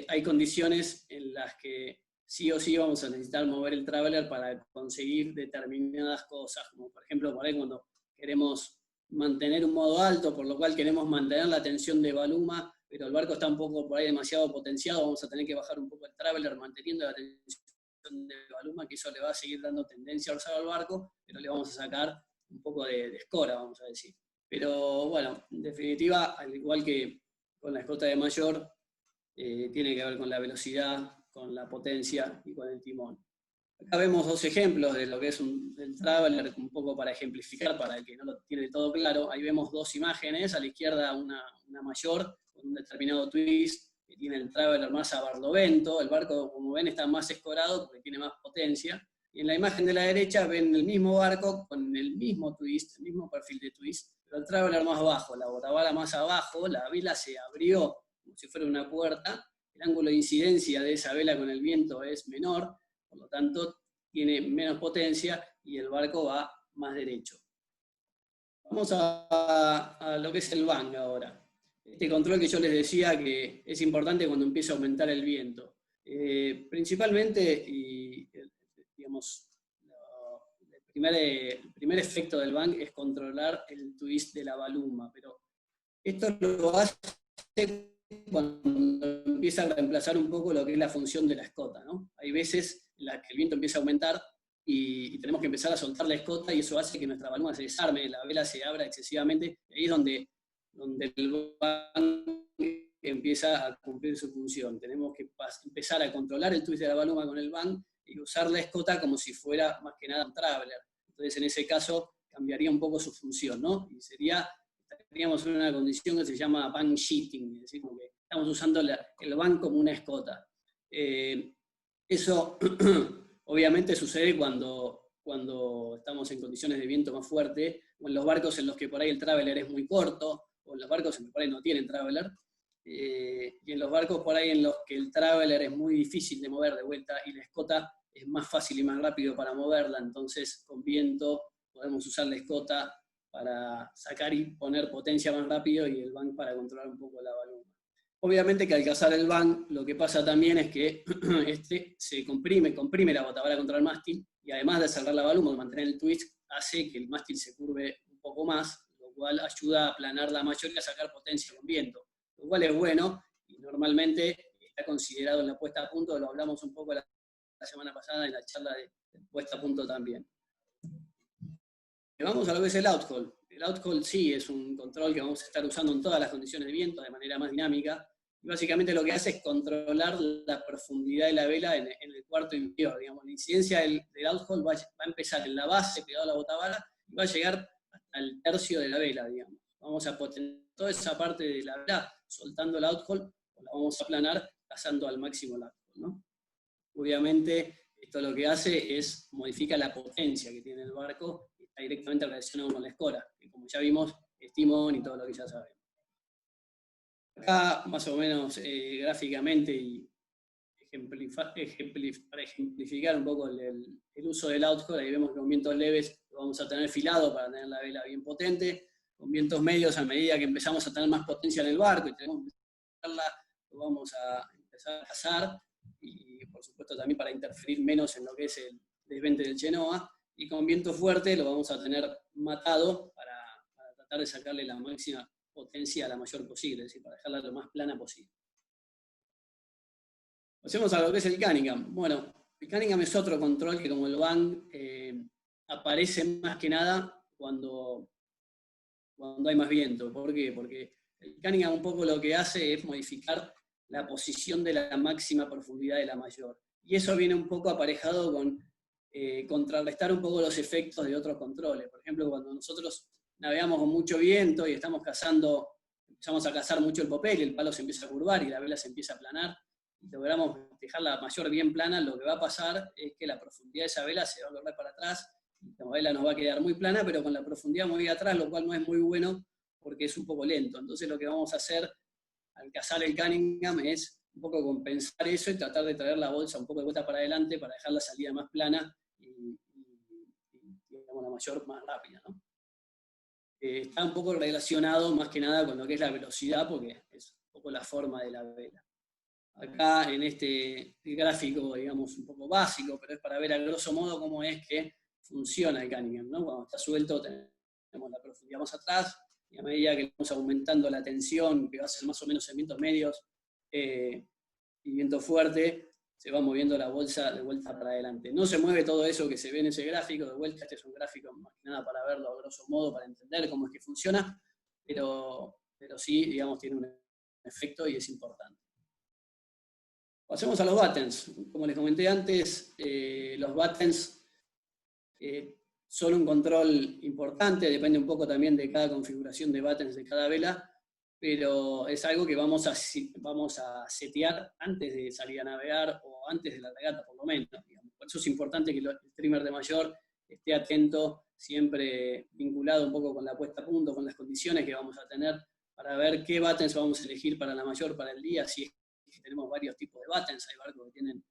hay condiciones en las que sí o sí vamos a necesitar mover el Traveler para conseguir determinadas cosas, como por ejemplo, por ahí cuando queremos mantener un modo alto, por lo cual queremos mantener la tensión de baluma, pero el barco está un poco por ahí demasiado potenciado, vamos a tener que bajar un poco el Traveler manteniendo la tensión de baluma, que eso le va a seguir dando tendencia a orzar al barco, pero le vamos a sacar un poco de escora, vamos a decir. Pero bueno, en definitiva, al igual que con la escota de mayor, tiene que ver con la velocidad, con la potencia y con el timón. Acá vemos dos ejemplos de lo que es el Traveler, un poco para ejemplificar, para el que no lo tiene todo claro. Ahí vemos dos imágenes, a la izquierda una mayor con un determinado twist, que tiene el Traveler más a barlovento. El barco, como ven, está más escorado porque tiene más potencia. Y en la imagen de la derecha ven el mismo barco con el mismo twist, el mismo perfil de twist, pero el Traveler más bajo, la botavara más abajo, la vela se abrió como si fuera una puerta, el ángulo de incidencia de esa vela con el viento es menor, por lo tanto tiene menos potencia y el barco va más derecho. Vamos a lo que es el bang ahora. Este control que yo les decía que es importante cuando empieza a aumentar el viento. Principalmente, digamos, el primer efecto del bang es controlar el twist de la baluma, pero esto lo hace cuando empieza a reemplazar un poco lo que es la función de la escota, ¿no? Hay veces en las que el viento empieza a aumentar y tenemos que empezar a soltar la escota y eso hace que nuestra baluma se desarme, la vela se abra excesivamente, y ahí es donde el bang empieza a cumplir su función. Tenemos que empezar a controlar el twist de la baluma con el bang y usar la escota como si fuera más que nada un Traveler. Entonces en ese caso cambiaría un poco su función, ¿no? Y estaríamos en una condición que se llama bang sheeting, es decir, como que estamos usando el bang como una escota. Eso obviamente sucede cuando estamos en condiciones de viento más fuerte, o en los barcos en los que por ahí el Traveler es muy corto, o en los barcos en los que por ahí no tienen Traveler, y en los barcos por ahí en los que el Traveler es muy difícil de mover de vuelta y la escota es más fácil y más rápido para moverla, entonces con viento podemos usar la escota para sacar y poner potencia más rápido y el bang para controlar un poco la baluma. Obviamente que al cazar el bang, lo que pasa también es que se comprime la botavara contra el mástil, y además de cerrar la baluma, de mantener el twist, hace que el mástil se curve un poco más, lo cual ayuda a aplanar la mayor y a sacar potencia con viento, lo cual es bueno, y normalmente está considerado en la puesta a punto, lo hablamos un poco la semana pasada en la charla de puesta a punto también. Vamos a lo que es el outhaul. El outhaul sí es un control que vamos a estar usando en todas las condiciones de viento de manera más dinámica. Y básicamente lo que hace es controlar la profundidad de la vela en el cuarto inferior. Digamos, la incidencia del outhaul va a empezar en la base, pegado a la botavara, y va a llegar hasta el tercio de la vela, digamos. Vamos a potenciar toda esa parte de la vela soltando el outhaul, o la vamos a aplanar pasando al máximo el outhaul, ¿no? Obviamente, esto lo que hace es modifica la potencia que tiene el barco, y está directamente relacionado con la escora, que como ya vimos, es timón y todo lo que ya sabemos. Acá, más o menos gráficamente, y para ejemplificar un poco el uso del outhaul, ahí vemos que con vientos leves lo vamos a tener filado para tener la vela bien potente, con vientos medios a medida que empezamos a tener más potencia en el barco y tenemos que empezarla, lo vamos a empezar a cazar, y por supuesto también para interferir menos en lo que es el desvente del Genoa, y con viento fuerte lo vamos a tener matado para tratar de sacarle la máxima potencia a la mayor posible, es decir, para dejarla lo más plana posible. Pasemos a lo que es el Cunningham. Bueno, el Cunningham es otro control que, como el bang, aparece más que nada cuando hay más viento. ¿Por qué? Porque el Cunningham un poco lo que hace es modificar la posición de la máxima profundidad de la mayor. Y eso viene un poco aparejado con contrarrestar un poco los efectos de otros controles. Por ejemplo, cuando nosotros navegamos con mucho viento y empezamos a cazar mucho el popel, y el palo se empieza a curvar y la vela se empieza a aplanar, y logramos dejar la mayor bien plana, lo que va a pasar es que la profundidad de esa vela se va a correr para atrás, y la vela nos va a quedar muy plana, pero con la profundidad muy atrás, lo cual no es muy bueno porque es un poco lento. Entonces lo que vamos a hacer al cazar el Cunningham es un poco compensar eso y tratar de traer la bolsa un poco de vuelta para adelante para dejar la salida más plana y digamos, la mayor más rápida, ¿no? Está un poco relacionado más que nada con lo que es la velocidad, porque es un poco la forma de la vela. Acá en este gráfico, digamos, un poco básico, pero es para ver a grosso modo cómo es que funciona el Cunningham, ¿no? Cuando está suelto tenemos la profundidad más atrás, y a medida que vamos aumentando la tensión, que va a ser más o menos en vientos medios y viento fuerte, se va moviendo la bolsa de vuelta para adelante. No se mueve todo eso que se ve en ese gráfico, de vuelta este es un gráfico más que nada para verlo a grosso modo, para entender cómo es que funciona, pero sí, digamos, tiene un efecto y es importante. Pasemos a los buttons. Como les comenté antes, los buttons son un control importante, depende un poco también de cada configuración de buttons de cada vela, pero es algo que vamos a setear antes de salir a navegar o antes de la regata, por lo menos. Digamos. Por eso es importante que el streamer de mayor esté atento, siempre vinculado un poco con la puesta a punto, con las condiciones que vamos a tener, para ver qué buttons vamos a elegir para la mayor, para el día, si es que tenemos varios tipos de buttons, hay barcos que tienen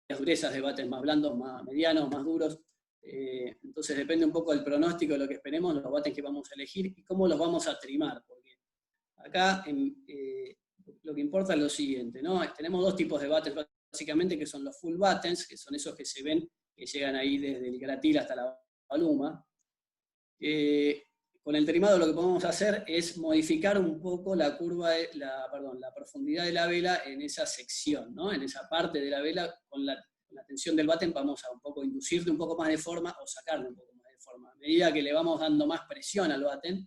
las durezas de buttons más blandos, más medianos, más duros. Entonces depende un poco del pronóstico de lo que esperemos, los buttons que vamos a elegir y cómo los vamos a trimar. Porque acá lo que importa es lo siguiente, ¿no? Tenemos dos tipos de buttons básicamente, que son los full buttons, que son esos que se ven, que llegan ahí desde el gratil hasta la baluma. Con el trimado lo que podemos hacer es modificar un poco la curva, la profundidad de la vela en esa sección, ¿no? En esa parte de la vela, con la tensión del button vamos a un poco inducirle un poco más de forma o sacarle un poco más de forma. A medida que le vamos dando más presión al button,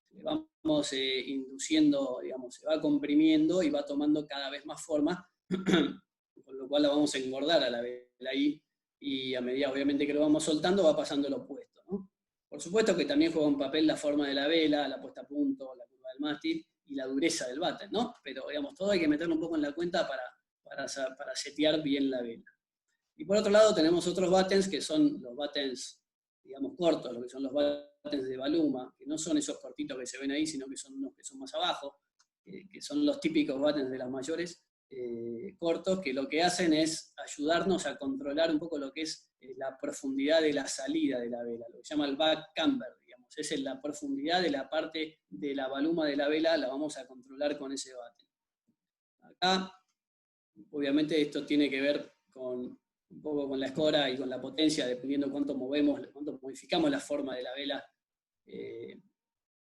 le vamos induciendo, digamos, se va comprimiendo y va tomando cada vez más forma, con lo cual la vamos a engordar a la vela ahí, y a medida obviamente que lo vamos soltando va pasando lo opuesto, ¿no? Por supuesto que también juega un papel la forma de la vela, la puesta a punto, la curva del mástil y la dureza del button, ¿no? Pero digamos, todo hay que meterlo un poco en la cuenta para setear bien la vela. Y por otro lado tenemos otros buttons que son los buttons, digamos, cortos, lo que son los buttons de baluma, que no son esos cortitos que se ven ahí, sino que son unos que son más abajo, que son los típicos buttons de las mayores, cortos, que lo que hacen es ayudarnos a controlar un poco lo que es la profundidad de la salida de la vela, lo que se llama el back camber, digamos, es la profundidad de la parte de la baluma de la vela, la vamos a controlar con ese button. Acá, obviamente esto tiene que ver con un poco con la escora y con la potencia, dependiendo cuánto movemos, cuánto modificamos la forma de la vela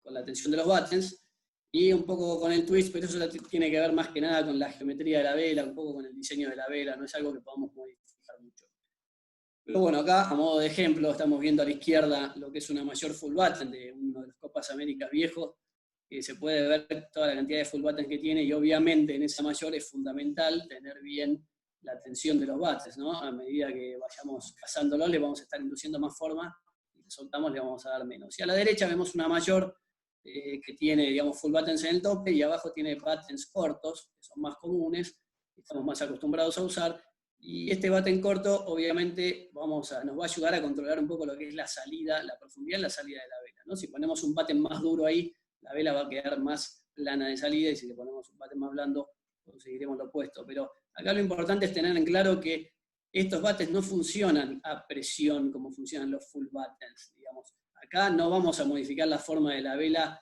con la tensión de los buttons, y un poco con el twist, pero eso tiene que ver más que nada con la geometría de la vela, un poco con el diseño de la vela, no es algo que podamos modificar mucho. Pero bueno, acá, a modo de ejemplo, estamos viendo a la izquierda lo que es una mayor full button de uno de los Copas Américas viejos, que se puede ver toda la cantidad de full buttons que tiene, y obviamente en esa mayor es fundamental tener bien la tensión de los buttons, ¿no? A medida que vayamos cazándolo, le vamos a estar induciendo más forma, y le soltamos, le vamos a dar menos. Y a la derecha vemos una mayor que tiene, digamos, full buttons en el tope, y abajo tiene buttons cortos, que son más comunes, estamos más acostumbrados a usar, y este button corto, obviamente, nos va a ayudar a controlar un poco lo que es la salida, la profundidad en la salida de la vela, ¿no? Si ponemos un button más duro ahí, la vela va a quedar más plana de salida, y si le ponemos un button más blando, conseguiremos lo opuesto. Pero acá lo importante es tener en claro que estos buttons no funcionan a presión como funcionan los full buttons, digamos. Acá no vamos a modificar la forma de la vela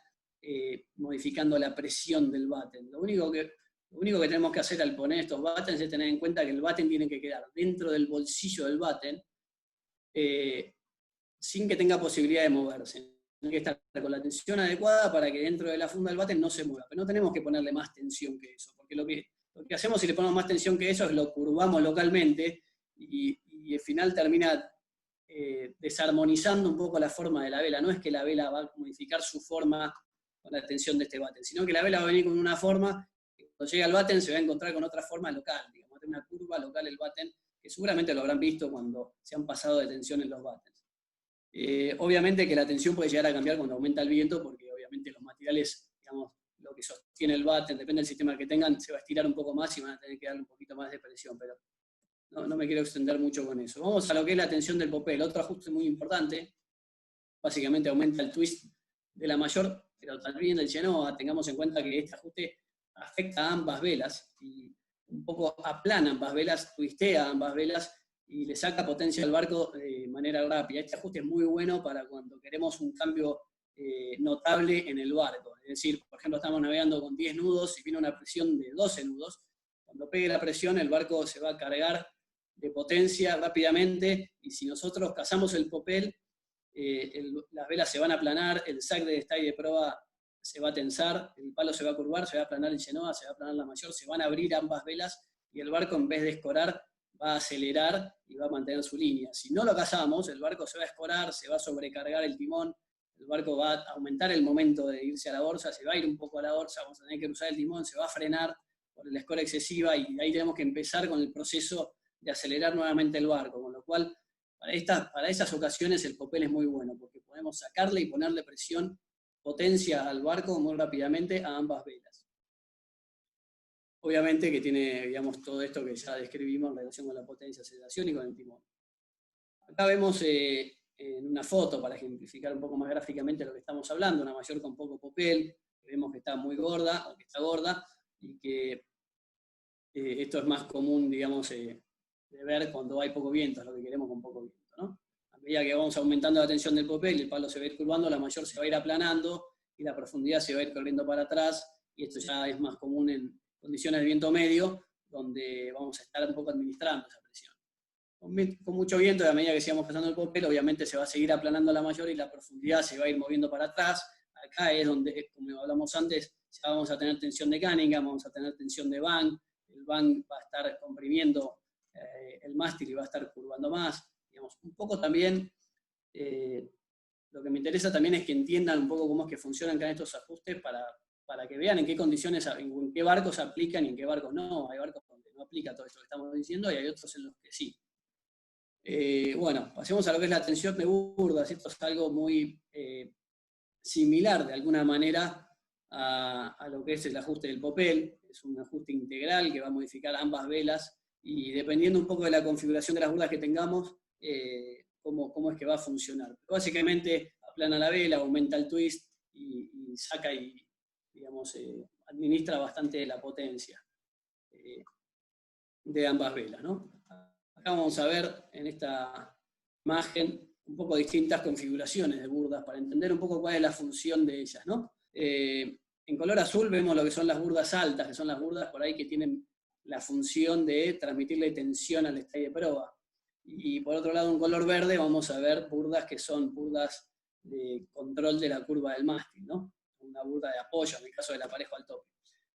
modificando la presión del button. Lo único que tenemos que hacer al poner estos buttons es tener en cuenta que el button tiene que quedar dentro del bolsillo del button sin que tenga posibilidad de moverse. Tiene que estar con la tensión adecuada para que dentro de la funda del button no se mueva. Pero no tenemos que ponerle más tensión que eso, porque lo que hacemos si le ponemos más tensión que eso es lo curvamos localmente y al final termina desarmonizando un poco la forma de la vela. No es que la vela va a modificar su forma con la tensión de este button, sino que la vela va a venir con una forma, que cuando llegue al button se va a encontrar con otra forma local, digamos, va a tener una curva local el button, que seguramente lo habrán visto cuando se han pasado de tensión en los buttons. Obviamente que la tensión puede llegar a cambiar cuando aumenta el viento, porque obviamente los materiales, digamos, lo que sostiene el button, depende del sistema que tengan, se va a estirar un poco más y van a tener que darle un poquito más de presión, pero no me quiero extender mucho con eso. Vamos a lo que es la tensión del popel. Otro ajuste muy importante, básicamente aumenta el twist de la mayor, pero también del Genoa. Tengamos en cuenta que este ajuste afecta a ambas velas y un poco aplana ambas velas, twistea ambas velas y le saca potencia al barco de manera rápida. Este ajuste es muy bueno para cuando queremos un cambio notable en el barco. Es decir, por ejemplo, estamos navegando con 10 nudos y viene una presión de 12 nudos. Cuando pegue la presión, el barco se va a cargar de potencia rápidamente, y si nosotros cazamos el popel, las velas se van a aplanar, el sac de stay de proa se va a tensar, el palo se va a curvar, se va a aplanar el Genoa, se va a aplanar la mayor, se van a abrir ambas velas, y el barco, en vez de escorar, va a acelerar y va a mantener su línea. Si no lo cazamos, el barco se va a escorar, se va a sobrecargar el timón, el barco va a aumentar el momento de irse a la orza, se va a ir un poco a la orza, vamos a tener que cruzar el timón, se va a frenar por la escora excesiva y ahí tenemos que empezar con el proceso de acelerar nuevamente el barco, con lo cual para esas ocasiones el popel es muy bueno, porque podemos sacarle y ponerle presión, potencia al barco muy rápidamente a ambas velas. Obviamente que tiene, digamos, todo esto que ya describimos en relación con la potencia, aceleración y con el timón. Acá vemos en una foto, para ejemplificar un poco más gráficamente lo que estamos hablando, una mayor con poco popel, que vemos que está muy gorda, o que está gorda, y que esto es más común, digamos, de ver cuando hay poco viento, es lo que queremos con poco viento, ¿no? A medida que vamos aumentando la tensión del popel, el palo se va a ir curvando, la mayor se va a ir aplanando, y la profundidad se va a ir corriendo para atrás, y esto ya es más común en condiciones de viento medio, donde vamos a estar un poco administrando esa presión. Con mucho viento, a medida que sigamos pasando el popel, obviamente se va a seguir aplanando la mayor y la profundidad se va a ir moviendo para atrás. Acá es donde, como hablamos antes, ya vamos a tener tensión de Cunningham, vamos a tener tensión de Bang, el Bang va a estar comprimiendo el mástil y va a estar curvando más. Digamos, un poco también, lo que me interesa también es que entiendan un poco cómo es que funcionan cada estos ajustes para que vean en qué condiciones, en qué barcos se aplican y en qué barcos no. Hay barcos donde no aplica todo esto que estamos diciendo y hay otros en los que sí. Bueno, pasemos a lo que es la tensión de burdas. Esto es algo muy similar de alguna manera a lo que es el ajuste del popel. Es un ajuste integral que va a modificar ambas velas y dependiendo un poco de la configuración de las burdas que tengamos, cómo es que va a funcionar. Pero básicamente aplana la vela, aumenta el twist y saca y, digamos, administra bastante la potencia de ambas velas, ¿no? Acá vamos a ver en esta imagen un poco distintas configuraciones de burdas para entender un poco cuál es la función de ellas, ¿no? En color azul vemos lo que son las burdas altas, que son las burdas por ahí que tienen la función de transmitirle tensión al estay de proa. Y por otro lado, en color verde vamos a ver burdas que son burdas de control de la curva del mástil, ¿no? Una burda de apoyo, en el caso del aparejo al tope.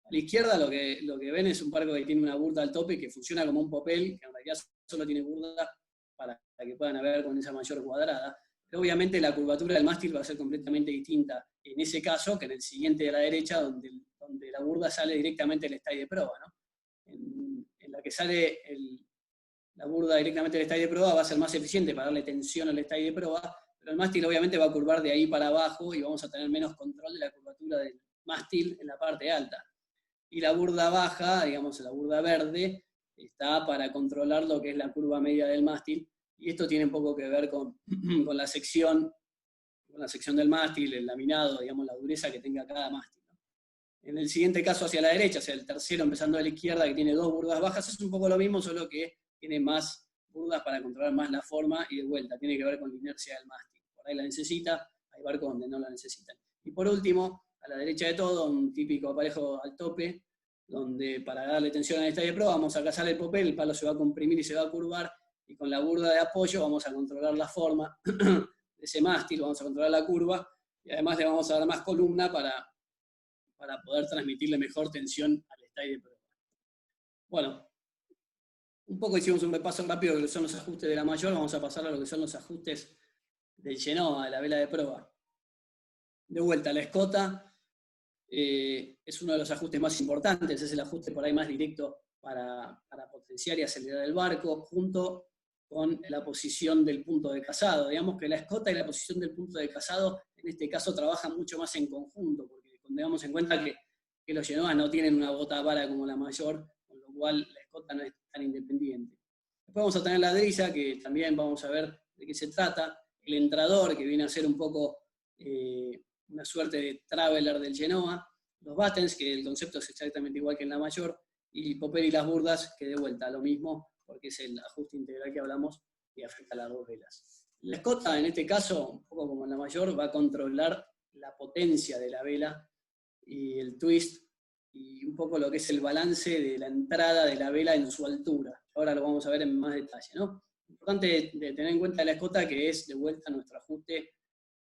A la izquierda lo que ven es un barco que tiene una burda al tope que funciona como un popel, que en realidad solo tiene burda para que puedan ver con esa mayor cuadrada. Pero obviamente la curvatura del mástil va a ser completamente distinta en ese caso que en el siguiente de la derecha, donde la burda sale directamente del estay de proa, ¿no? En la que sale la burda directamente del estay de proa va a ser más eficiente para darle tensión al estay de proa, pero el mástil obviamente va a curvar de ahí para abajo y vamos a tener menos control de la curvatura del mástil en la parte alta. Y la burda baja, digamos la burda verde, está para controlar lo que es la curva media del mástil, y esto tiene un poco que ver con la sección del mástil, el laminado, digamos la dureza que tenga cada mástil, ¿no? En el siguiente caso hacia la derecha, o sea el tercero empezando de la izquierda, que tiene dos burdas bajas, es un poco lo mismo, solo que tiene más burdas para controlar más la forma y de vuelta, tiene que ver con la inercia del mástil. Por ahí la necesita, hay barcos donde no la necesitan. Y por último, a la derecha de todo, un típico aparejo al tope, donde para darle tensión al estay de proa vamos a cazar el popel, el palo se va a comprimir y se va a curvar, y con la burda de apoyo vamos a controlar la forma de ese mástil, vamos a controlar la curva, y además le vamos a dar más columna para poder transmitirle mejor tensión al estay de proa. Bueno, un poco hicimos un repaso rápido de lo que son los ajustes de la mayor, vamos a pasar a lo que son los ajustes del Genoa, de la vela de proa. De vuelta, la escota es uno de los ajustes más importantes, es el ajuste por ahí más directo para potenciar y acelerar el barco, junto con la posición del punto de cazado. Digamos que la escota y la posición del punto de cazado en este caso trabajan mucho más en conjunto, porque tengamos en cuenta que los Genoas no tienen una bota vara como la mayor, con lo cual la escota no es tan independiente. Después vamos a tener la driza, que también vamos a ver de qué se trata, el entrador, que viene a ser un poco una suerte de traveler del Genoa, los battens, que el concepto es exactamente igual que en la mayor, y popel y las burdas, que de vuelta lo mismo, porque es el ajuste integral que hablamos y afecta a las dos velas. La escota, en este caso, un poco como en la mayor, va a controlar la potencia de la vela y el twist, y un poco lo que es el balance de la entrada de la vela en su altura. Ahora lo vamos a ver en más detalle, ¿no? Importante de tener en cuenta la escota, que es de vuelta nuestro ajuste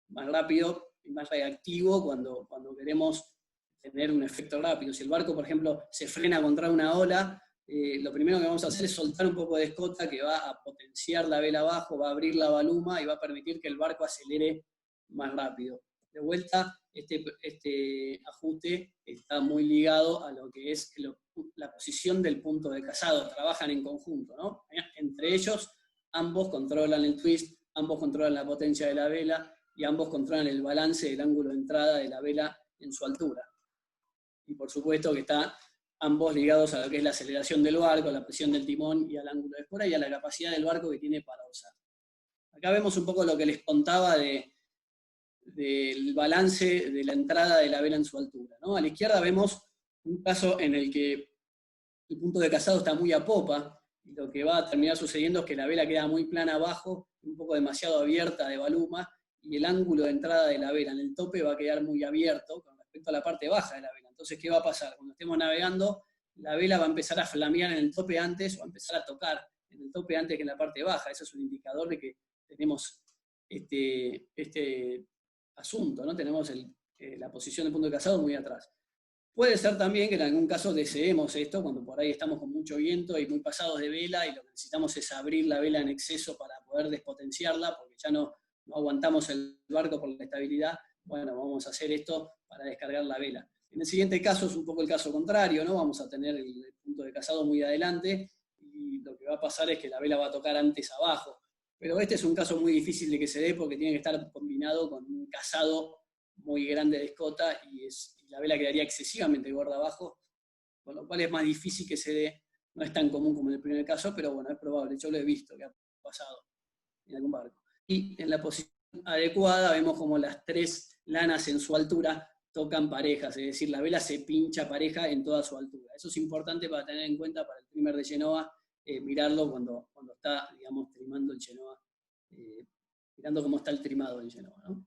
más rápido y más reactivo cuando queremos tener un efecto rápido. Si el barco, por ejemplo, se frena contra una ola, lo primero que vamos a hacer es soltar un poco de escota que va a potenciar la vela abajo, va a abrir la baluma y va a permitir que el barco acelere más rápido. De vuelta, este ajuste está muy ligado a lo que es la posición del punto de cazado. Trabajan en conjunto, ¿no? Entre ellos, ambos controlan el twist, ambos controlan la potencia de la vela y ambos controlan el balance del ángulo de entrada de la vela en su altura. Y por supuesto que está ambos ligados a lo que es la aceleración del barco, a la presión del timón y al ángulo de espora y a la capacidad del barco que tiene para orzar. Acá vemos un poco lo que les contaba del balance de la entrada de la vela en su altura, ¿no? A la izquierda vemos un caso en el que el punto de cazado está muy a popa, y lo que va a terminar sucediendo es que la vela queda muy plana abajo, un poco demasiado abierta de baluma, y el ángulo de entrada de la vela en el tope va a quedar muy abierto con respecto a la parte baja de la vela. Entonces, ¿qué va a pasar? Cuando estemos navegando, la vela va a empezar a flamear en el tope antes, o va a empezar a tocar en el tope antes que en la parte baja. Eso es un indicador de que tenemos este asunto, ¿no? Tenemos la posición del punto de cazado muy atrás. Puede ser también que en algún caso deseemos esto, cuando por ahí estamos con mucho viento y muy pasados de vela, y lo que necesitamos es abrir la vela en exceso para poder despotenciarla, porque ya no aguantamos el barco por la estabilidad. Bueno, vamos a hacer esto para descargar la vela. En el siguiente caso es un poco el caso contrario, ¿no? Vamos a tener el punto de cazado muy adelante, y lo que va a pasar es que la vela va a tocar antes abajo. Pero este es un caso muy difícil de que se dé, porque tiene que estar combinado con un cazado muy grande de escota, y la vela quedaría excesivamente gorda abajo, con lo cual es más difícil que se dé. No es tan común como en el primer caso, pero bueno, es probable. Yo lo he visto que ha pasado en algún barco. Y en la posición adecuada vemos como las tres lanas en su altura tocan parejas, es decir, la vela se pincha pareja en toda su altura. Eso es importante para tener en cuenta para el trimmer de Genoa, mirarlo cuando está, digamos, trimando el Genoa, mirando cómo está el trimado en Genoa, ¿no?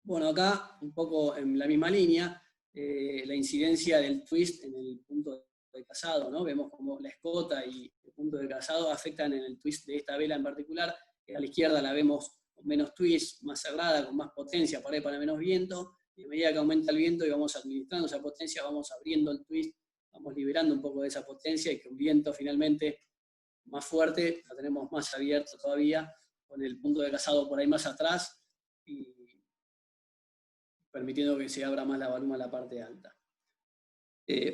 Bueno, acá, un poco en la misma línea, la incidencia del twist en el punto de cazado, ¿no? Vemos como la escota y el punto de cazado afectan en el twist de esta vela en particular. A la izquierda la vemos con menos twist, más cerrada, con más potencia, por ahí para menos viento, y a medida que aumenta el viento y vamos administrando esa potencia, vamos abriendo el twist, vamos liberando un poco de esa potencia, y con viento finalmente más fuerte, lo tenemos más abierto todavía, con el punto de cazado por ahí más atrás, y permitiendo que se abra más la baluma en la parte alta.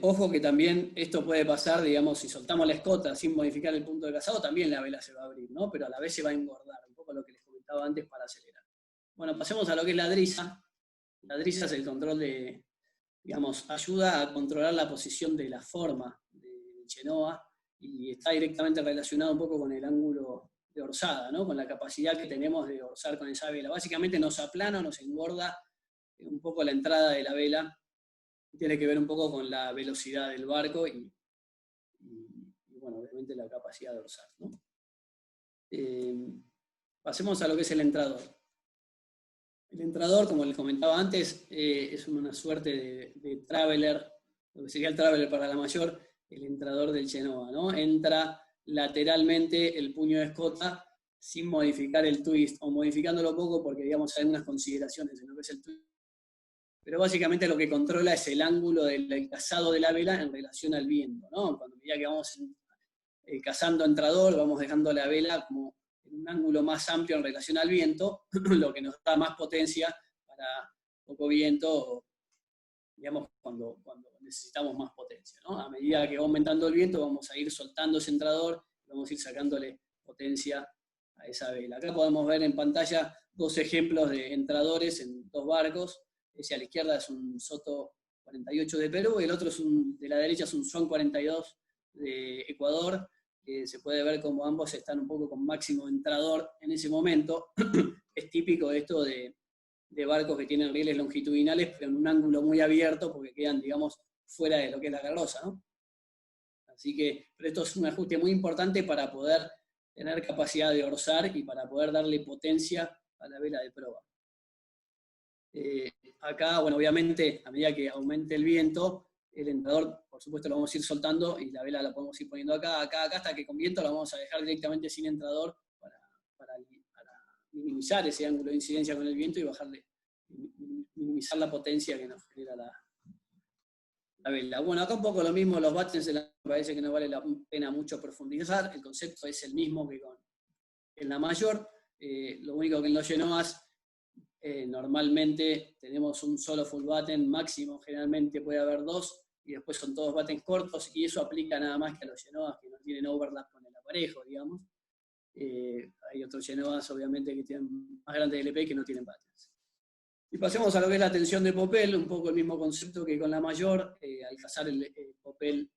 Ojo que también esto puede pasar, digamos, si soltamos la escota sin modificar el punto de cazado, también la vela se va a abrir, ¿no? Pero a la vez se va a engordar, un poco lo que les comentaba antes para acelerar. Bueno, pasemos a lo que es la driza. La driza es el control de, digamos, ayuda a controlar la posición de la forma de Genoa, y está directamente relacionado un poco con el ángulo de orzada, ¿no? Con la capacidad que tenemos de orzar con esa vela. Básicamente nos aplana, nos engorda un poco la entrada de la vela. Tiene que ver un poco con la velocidad del barco y bueno, obviamente la capacidad de orzar, ¿no? Pasemos a lo que es el entrador. El entrador, como les comentaba antes, es una suerte de traveler, lo que sería el traveler para la mayor, el entrador del Genoa, ¿no? Entra lateralmente el puño de escota sin modificar el twist, o modificándolo poco porque, digamos, hay algunas consideraciones en lo que es el twist. Pero básicamente lo que controla es el ángulo del cazado de la vela en relación al viento, ¿no? Cuando medida que vamos cazando entrador, vamos dejando la vela como en un ángulo más amplio en relación al viento, lo que nos da más potencia para poco viento, digamos, cuando necesitamos más potencia, ¿no? A medida que va aumentando el viento, vamos a ir soltando ese entrador, vamos a ir sacándole potencia a esa vela. Acá podemos ver en pantalla dos ejemplos de entradores en dos barcos. Ese a la izquierda es un Soto 48 de Perú, y el otro de la derecha es un Swan 42 de Ecuador. Se puede ver como ambos están un poco con máximo entrador en ese momento. Es típico esto de barcos que tienen rieles longitudinales, pero en un ángulo muy abierto, porque quedan, digamos, fuera de lo que es la carroza, ¿no? Así que, pero esto es un ajuste muy importante para poder tener capacidad de orzar y para poder darle potencia a la vela de proa. Acá, bueno, obviamente, a medida que aumente el viento, el entrador, por supuesto, lo vamos a ir soltando, y la vela la podemos ir poniendo acá, hasta que con viento la vamos a dejar directamente sin entrador para minimizar ese ángulo de incidencia con el viento y minimizar la potencia que nos genera la vela. Bueno, acá un poco lo mismo, los battens me parece que no vale la pena mucho profundizar, el concepto es el mismo que en la mayor, lo único que en los Genoas normalmente tenemos un solo full batten máximo, generalmente puede haber 2, y después son todos battens cortos, y eso aplica nada más que a los Genoas que no tienen overlap con el aparejo, digamos. Hay otros Genoas, obviamente, que tienen más grandes LP que no tienen battens. Y pasemos a lo que es la tensión de Popel, un poco el mismo concepto que con la mayor. Al cazar el Popel,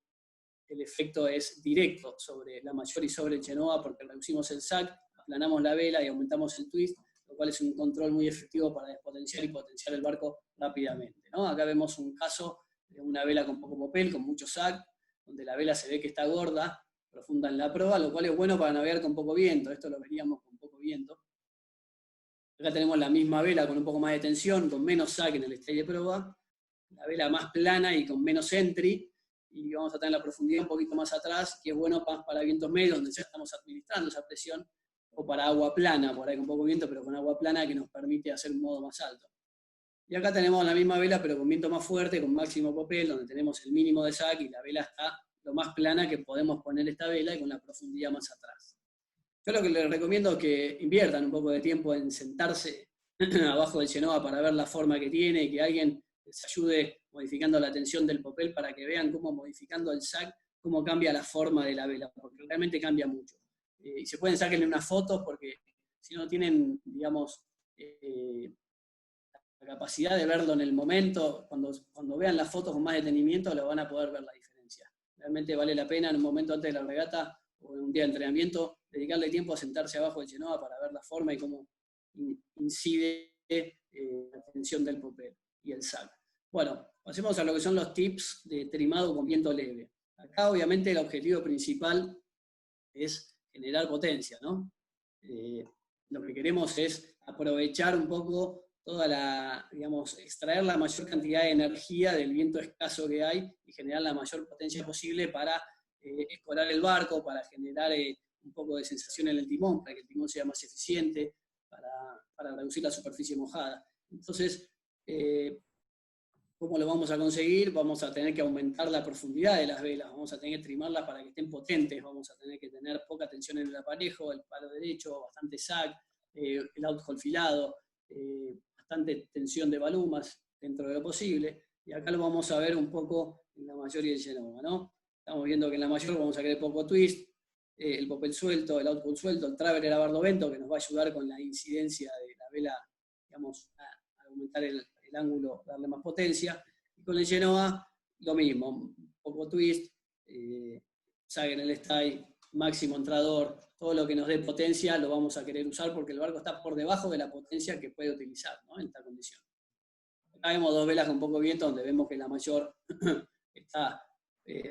el efecto es directo sobre la mayor y sobre el Genoa, porque reducimos el sag, aplanamos la vela y aumentamos el twist, lo cual es un control muy efectivo para despotenciar y potenciar el barco rápidamente, ¿no? Acá vemos un caso de una vela con poco Popel, con mucho sag, donde la vela se ve que está gorda, profunda en la proa, lo cual es bueno para navegar con poco viento. Esto lo veríamos con poco viento. Acá tenemos la misma vela con un poco más de tensión, con menos sag en el stay de proa, la vela más plana y con menos entry, y vamos a tener la profundidad un poquito más atrás, que es bueno para vientos medios, donde ya estamos administrando esa presión, o para agua plana, por ahí con poco viento, pero con agua plana que nos permite hacer un modo más alto. Y acá tenemos la misma vela, pero con viento más fuerte, con máximo Popel, donde tenemos el mínimo de sag, y la vela está lo más plana que podemos poner esta vela, y con la profundidad más atrás. Yo lo que les recomiendo es que inviertan un poco de tiempo en sentarse abajo del Genoa para ver la forma que tiene, y que alguien les ayude modificando la tensión del Popel para que vean cómo modificando el sag, cómo cambia la forma de la vela, porque realmente cambia mucho. Y se pueden sacarle unas fotos, porque si no tienen, digamos, la capacidad de verlo en el momento, cuando vean las fotos con más detenimiento, lo van a poder ver la diferencia. Realmente vale la pena en un momento antes de la regata o en un día de entrenamiento dedicarle tiempo a sentarse abajo del Genoa para ver la forma y cómo incide la tensión del Popel y el sag. Bueno, pasemos a lo que son los tips de trimado con viento leve. Acá obviamente el objetivo principal es generar potencia, ¿no? Lo que queremos es aprovechar un poco toda la, digamos, extraer la mayor cantidad de energía del viento escaso que hay y generar la mayor potencia posible para escorar el barco, para generar un poco de sensación en el timón, para que el timón sea más eficiente, para reducir la superficie mojada. Entonces, ¿cómo lo vamos a conseguir? Vamos a tener que aumentar la profundidad de las velas, vamos a tener que trimarlas para que estén potentes, vamos a tener que tener poca tensión en el aparejo, el palo derecho, bastante sag, el outhaul filado, bastante tensión de balumas dentro de lo posible, y acá lo vamos a ver un poco en la mayor y el Genoa, ¿no? Estamos viendo que en la mayor vamos a querer poco twist, el Popel suelto, el outhaul suelto, el traveler a bardovento, que nos va a ayudar con la incidencia de la vela, digamos, a aumentar el ángulo, darle más potencia. Y con el Genoa, lo mismo, poco twist, sag en el stay, máximo entrador, todo lo que nos dé potencia lo vamos a querer usar porque el barco está por debajo de la potencia que puede utilizar, ¿no? En esta condición. Acá vemos dos velas con poco viento, donde vemos que la mayor está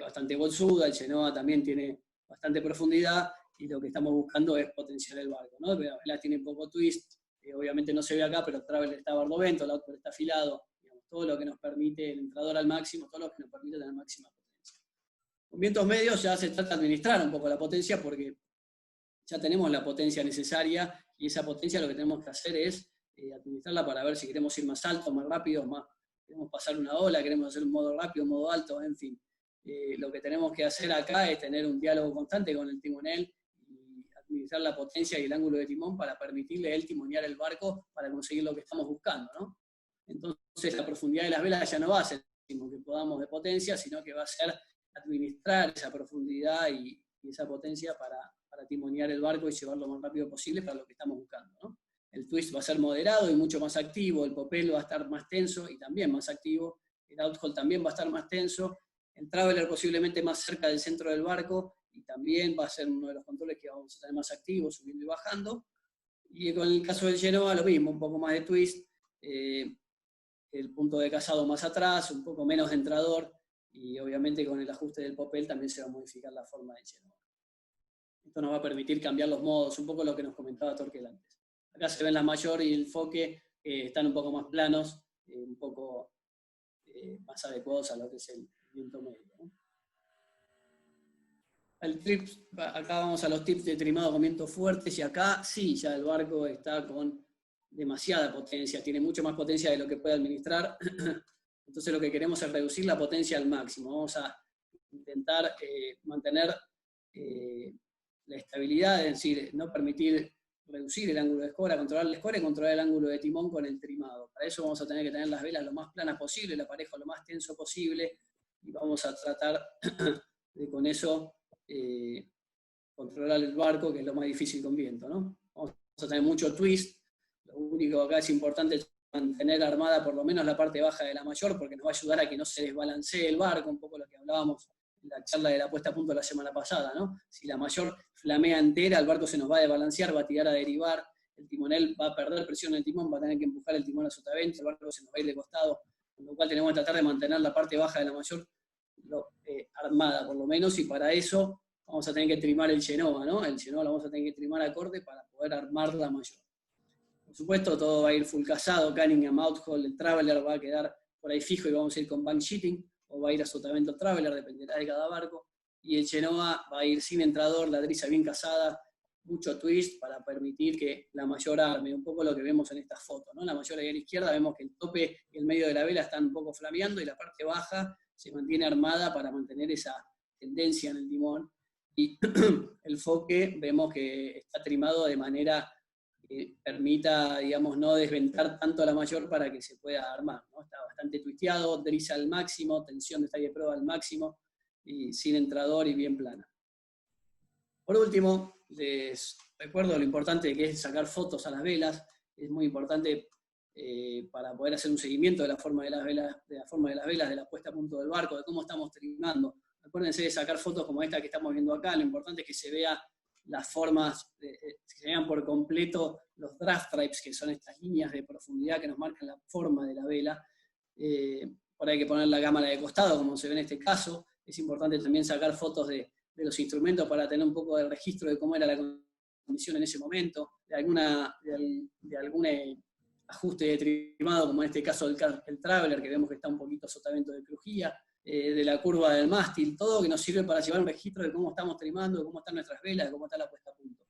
bastante bolsuda, el Genoa también tiene bastante profundidad, y lo que estamos buscando es potenciar el barco, ¿no? Las velas tienen poco twist, obviamente no se ve acá, pero el traveler está a bardovento, el outboard está afilado, digamos, todo lo que nos permite, el entrador al máximo, todo lo que nos permite tener máxima potencia. Con vientos medios ya se trata de administrar un poco la potencia, porque ya tenemos la potencia necesaria, y esa potencia lo que tenemos que hacer es administrarla para ver si queremos ir más alto, más rápido, queremos pasar una ola, queremos hacer un modo rápido, un modo alto, en fin. Lo que tenemos que hacer acá es tener un diálogo constante con el timonel y administrar la potencia y el ángulo de timón para permitirle a él timonear el barco para conseguir lo que estamos buscando, ¿no? Entonces la profundidad de las velas ya no va a ser lo que podamos de potencia, sino que va a ser administrar esa profundidad y esa potencia para timonear el barco y llevarlo lo más rápido posible para lo que estamos buscando, ¿no? El twist va a ser moderado y mucho más activo, el Popel va a estar más tenso y también más activo, el outhaul también va a estar más tenso, el traveler posiblemente más cerca del centro del barco, y también va a ser uno de los controles que vamos a tener más activos, subiendo y bajando. Y con el caso del Genoa, lo mismo, un poco más de twist, el punto de cazado más atrás, un poco menos de entrador, y obviamente con el ajuste del Popel también se va a modificar la forma del Genoa. Esto nos va a permitir cambiar los modos, un poco lo que nos comentaba Torquel antes. Acá se ven la mayor y el foque, están un poco más planos, un poco más adecuados a lo que es el viento medio, ¿no? Acá vamos a los tips de trimado con vientos fuertes, y acá sí, ya el barco está con demasiada potencia, tiene mucho más potencia de lo que puede administrar. Entonces lo que queremos es reducir la potencia al máximo. Vamos a intentar mantener la estabilidad, es decir, no permitir reducir el ángulo de escora, controlar la escora y controlar el ángulo de timón con el trimado. Para eso vamos a tener que tener las velas lo más planas posible, el aparejo lo más tenso posible, y vamos a tratar de con eso controlar el barco, que es lo más difícil con viento, ¿no? Vamos a tener mucho twist. Lo único acá es importante es mantener armada por lo menos la parte baja de la mayor, porque nos va a ayudar a que no se desbalancee el barco, un poco lo que hablábamos en la charla de la puesta a punto la semana pasada, ¿no? Si la mayor flamea entera, el barco se nos va a desbalancear, va a tirar a derivar, el timonel va a perder presión en el timón, va a tener que empujar el timón a sotavento, el barco se nos va a ir de costado, con lo cual tenemos que tratar de mantener la parte baja de la mayor armada, por lo menos, y para eso vamos a tener que trimar el Genoa, ¿no? El Genoa lo vamos a tener que trimar acorde para poder armar la mayor. Por supuesto, todo va a ir full casado, Cunningham, Outhaul, el Traveler va a quedar por ahí fijo y vamos a ir con bank sheeting, o va a ir a sotavento Traveler, dependerá de cada barco, y el Genoa va a ir sin entrador, ladriza bien casada, mucho twist para permitir que la mayor arme, un poco lo que vemos en estas fotos, ¿no? La mayor ahí a la izquierda vemos que el tope y el medio de la vela están un poco flameando y la parte baja se mantiene armada para mantener esa tendencia en el timón, y el foque vemos que está trimado de manera que permita, digamos, no desventar tanto a la mayor para que se pueda armar, ¿no? Está bastante twisteado, driza al máximo, tensión de estalla de prueba al máximo, y sin entrador y bien plana. Por último, les recuerdo lo importante que es sacar fotos a las velas. Es muy importante para poder hacer un seguimiento de la forma de las velas, de la puesta a punto del barco, de cómo estamos trimando. Acuérdense de sacar fotos como esta que estamos viendo acá. Lo importante es que se vea las formas, que se vean por completo los draft stripes, que son estas líneas de profundidad que nos marcan la forma de la vela. Por ahí hay que poner la cámara de costado, como se ve en este caso. Es importante también sacar fotos de los instrumentos para tener un poco de registro de cómo era la condición en ese momento, de algún ajuste de trimado, como en este caso el Traveler, que vemos que está un poquito a sotavento de crujía, de la curva del mástil, todo que nos sirve para llevar un registro de cómo estamos trimando, de cómo están nuestras velas, de cómo está la puesta a punto.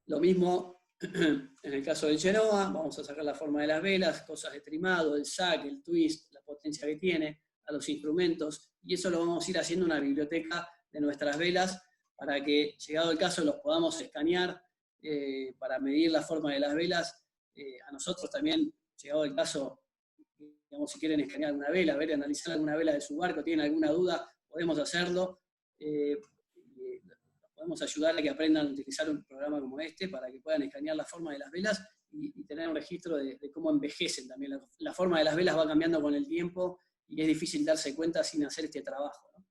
Lo mismo en el caso del Genoa, vamos a sacar la forma de las velas, cosas de trimado, el sac, el twist, la potencia que tiene, a los instrumentos, y eso lo vamos a ir haciendo en una biblioteca de nuestras velas para que, llegado el caso, los podamos escanear para medir la forma de las velas. A nosotros también, llegado el caso, digamos, si quieren escanear alguna vela, ver, analizar alguna vela de su barco, tienen alguna duda, podemos hacerlo. Podemos ayudar a que aprendan a utilizar un programa como este para que puedan escanear la forma de las velas y tener un registro de cómo envejecen también. La forma de las velas va cambiando con el tiempo y es difícil darse cuenta sin hacer este trabajo, ¿no?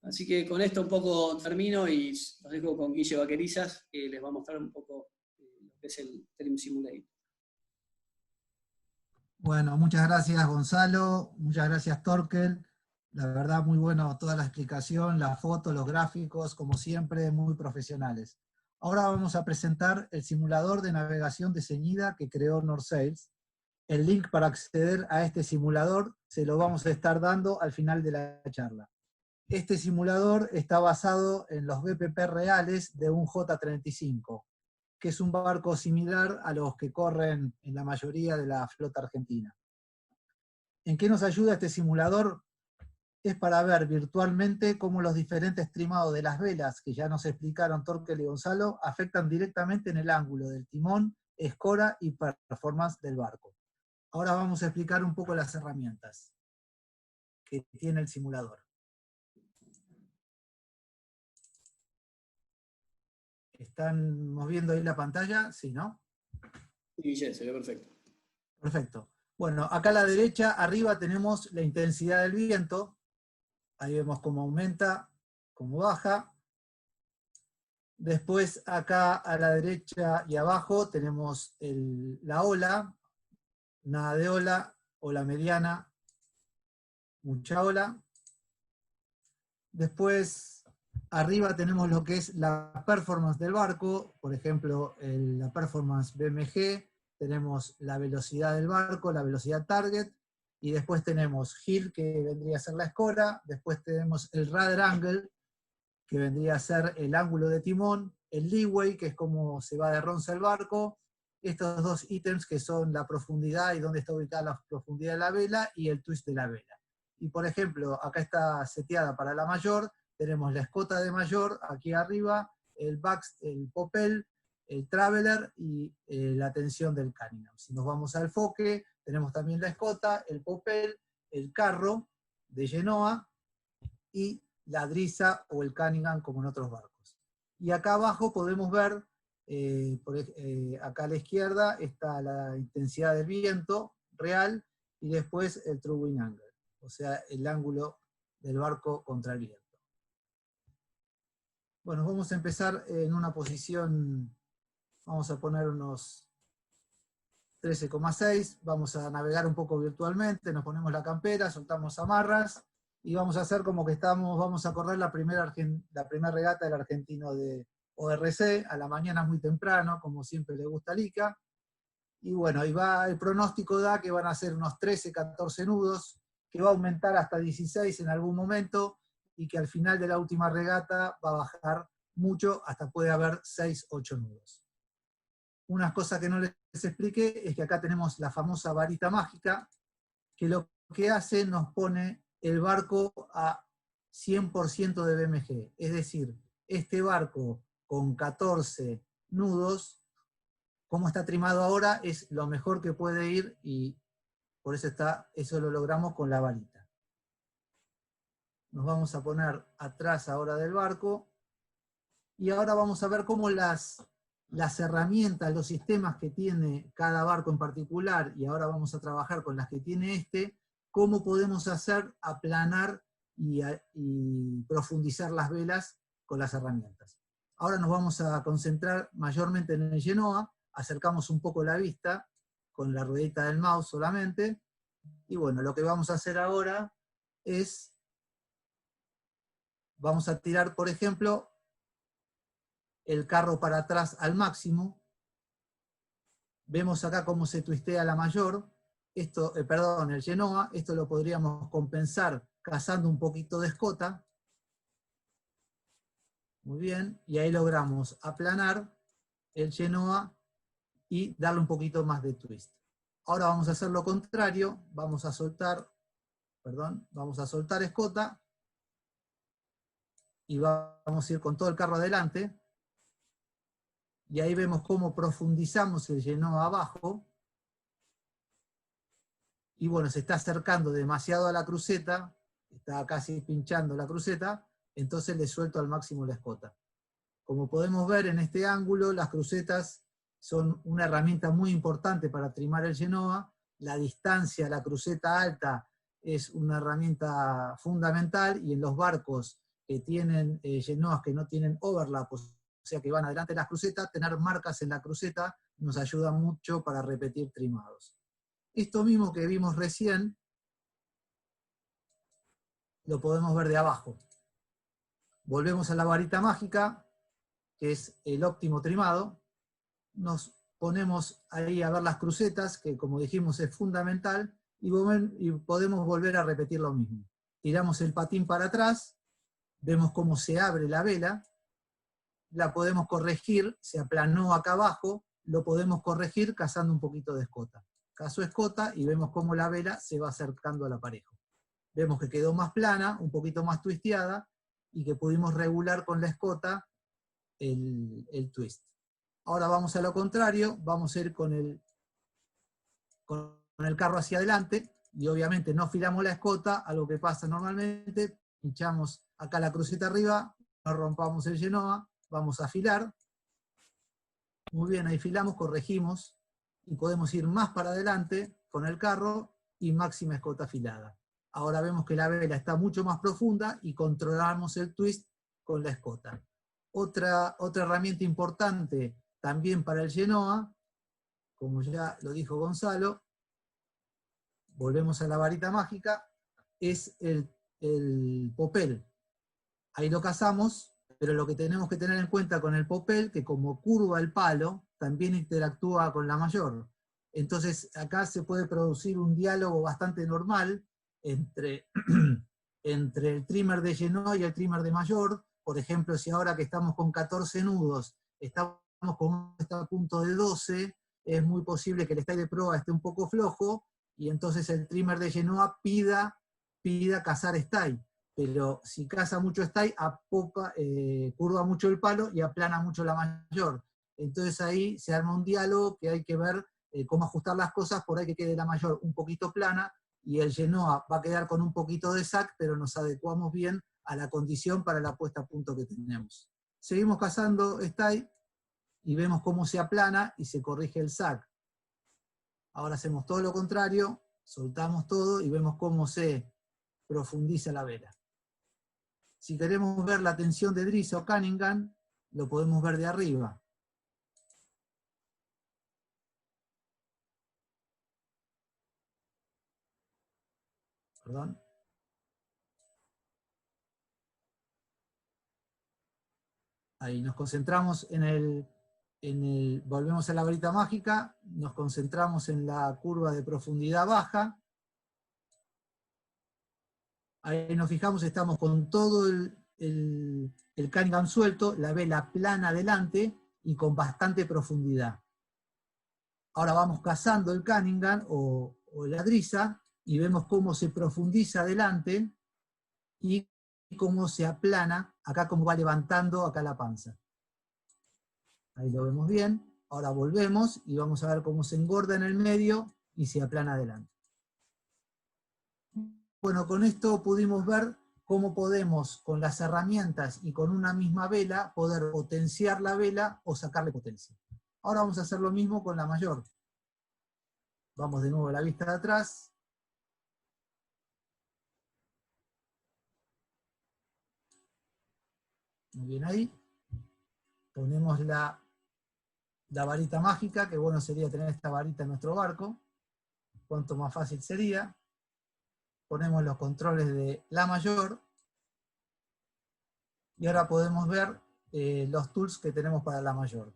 Así que con esto un poco termino y los dejo con Guille Vaquerizas, que les va a mostrar un poco lo que es el Trim Simulator. Bueno, muchas gracias Gonzalo, muchas gracias Torkel. La verdad muy bueno toda la explicación, la foto, los gráficos, como siempre muy profesionales. Ahora vamos a presentar el simulador de navegación de ceñida que creó North Sails. El link para acceder a este simulador se lo vamos a estar dando al final de la charla. Este simulador está basado en los BPP reales de un J35, que es un barco similar a los que corren en la mayoría de la flota argentina. ¿En qué nos ayuda este simulador? Es para ver virtualmente cómo los diferentes trimados de las velas, que ya nos explicaron Torkel y Gonzalo, afectan directamente en el ángulo del timón, escora y performance del barco. Ahora vamos a explicar un poco las herramientas que tiene el simulador. ¿Están viendo ahí la pantalla? Sí, ¿no? Sí, se ve perfecto. Perfecto. Bueno, acá a la derecha, arriba tenemos la intensidad del viento. Ahí vemos cómo aumenta, cómo baja. Después acá a la derecha y abajo tenemos la ola, nada de ola, ola mediana, mucha ola. Después arriba tenemos lo que es la performance del barco, por ejemplo la performance BMG, tenemos la velocidad del barco, la velocidad target, y después tenemos heel, que vendría a ser la escora, después tenemos el rudder angle, que vendría a ser el ángulo de timón, el leeway, que es como se va de ronza el barco, estos dos ítems que son la profundidad y dónde está ubicada la profundidad de la vela y el twist de la vela. Y por ejemplo, acá está seteada para la mayor, tenemos la escota de mayor aquí arriba, el popel, el traveler y la tensión del Cunningham. Si nos vamos al foque, tenemos también la escota, el popel, el carro de Genoa y la driza o el Cunningham como en otros barcos. Y acá abajo podemos ver, acá a la izquierda está la intensidad del viento real y después el true wind angle, o sea, el ángulo del barco contra el viento. Bueno, vamos a empezar en una posición, vamos a poner unos 13,6, vamos a navegar un poco virtualmente, nos ponemos la campera, soltamos amarras, y vamos a hacer como que vamos a correr la primera regata del argentino de ORC, a la mañana muy temprano, como siempre le gusta al ICA, y bueno, ahí va, el pronóstico da que van a ser unos 13, 14 nudos, que va a aumentar hasta 16 en algún momento, y que al final de la última regata va a bajar mucho, hasta puede haber 6, 8 nudos. Una cosa que no les expliqué es que acá tenemos la famosa varita mágica, que lo que hace nos pone el barco a 100% de BMG. Es decir, este barco con 14 nudos, como está trimado ahora, es lo mejor que puede ir y por eso eso lo logramos con la varita. Nos vamos a poner atrás ahora del barco y ahora vamos a ver cómo las herramientas, los sistemas que tiene cada barco en particular, y ahora vamos a trabajar con las que tiene este, cómo podemos hacer aplanar y profundizar las velas con las herramientas. Ahora nos vamos a concentrar mayormente en el Genoa, acercamos un poco la vista con la ruedita del mouse solamente, y bueno, lo que vamos a hacer ahora es, vamos a tirar, por ejemplo, el carro para atrás al máximo. Vemos acá cómo se twistea la mayor, el Genoa, esto lo podríamos compensar cazando un poquito de escota. Muy bien, y ahí logramos aplanar el Genoa y darle un poquito más de twist. Ahora vamos a hacer lo contrario, vamos a soltar escota, y vamos a ir con todo el carro adelante, y ahí vemos cómo profundizamos el Genoa abajo, y bueno, se está acercando demasiado a la cruceta, está casi pinchando la cruceta, entonces le suelto al máximo la escota. Como podemos ver en este ángulo, las crucetas son una herramienta muy importante para trimar el Genoa, la distancia a la cruceta alta es una herramienta fundamental, y en los barcos que tienen Genoas que no tienen overlap, o sea que van adelante de las crucetas, tener marcas en la cruceta nos ayuda mucho para repetir trimados. Esto mismo que vimos recién, lo podemos ver de abajo. Volvemos a la varita mágica, que es el óptimo trimado. Nos ponemos ahí a ver las crucetas, que como dijimos es fundamental, y podemos volver a repetir lo mismo. Tiramos el patín para atrás, vemos cómo se abre la vela, la podemos corregir, se aplanó acá abajo, lo podemos corregir cazando un poquito de escota. Caso escota y vemos cómo la vela se va acercando al aparejo. Vemos que quedó más plana, un poquito más twisteada, y que pudimos regular con la escota el twist. Ahora vamos a lo contrario, vamos a ir con el carro hacia adelante, y obviamente no afilamos la escota, algo que pasa normalmente, pinchamos acá la cruceta arriba, no rompamos el Genoa, vamos a afilar. Muy bien, ahí afilamos, corregimos, y podemos ir más para adelante con el carro y máxima escota afilada. Ahora vemos que la vela está mucho más profunda y controlamos el twist con la escota. Otra herramienta importante también para el Genoa, como ya lo dijo Gonzalo, volvemos a la varita mágica, es el popel. Ahí lo cazamos, pero lo que tenemos que tener en cuenta con el popel, que como curva el palo, también interactúa con la mayor. Entonces acá se puede producir un diálogo bastante normal entre el trimmer de Genoa y el trimmer de mayor. Por ejemplo, si ahora que estamos con 14 nudos, estamos con un punto de 12, es muy posible que el style de proa esté un poco flojo, y entonces el trimmer de Genoa pida cazar style. Pero si caza mucho style, curva mucho el palo y aplana mucho la mayor. Entonces ahí se arma un diálogo que hay que ver cómo ajustar las cosas, por ahí que quede la mayor un poquito plana, y el Genoa va a quedar con un poquito de sac, pero nos adecuamos bien a la condición para la puesta a punto que tenemos. Seguimos cazando style y vemos cómo se aplana y se corrige el sac. Ahora hacemos todo lo contrario, soltamos todo y vemos cómo se profundiza la vela. Si queremos ver la tensión de Dries o Cunningham, lo podemos ver de arriba. Perdón. Ahí nos concentramos volvemos a la varita mágica, nos concentramos en la curva de profundidad baja. Ahí nos fijamos, estamos con todo el Cunningham suelto, la vela plana adelante y con bastante profundidad. Ahora vamos cazando el Cunningham o la Drisa y vemos cómo se profundiza adelante y cómo se aplana, acá cómo va levantando acá la panza. Ahí lo vemos bien. Ahora volvemos y vamos a ver cómo se engorda en el medio y se aplana adelante. Bueno, con esto pudimos ver cómo podemos, con las herramientas y con una misma vela, poder potenciar la vela o sacarle potencia. Ahora vamos a hacer lo mismo con la mayor. Vamos de nuevo a la vista de atrás. Muy bien ahí. Ponemos la varita mágica, que bueno sería tener esta varita en nuestro barco. Cuanto más fácil sería. Ponemos los controles de la mayor. Y ahora podemos ver los tools que tenemos para la mayor.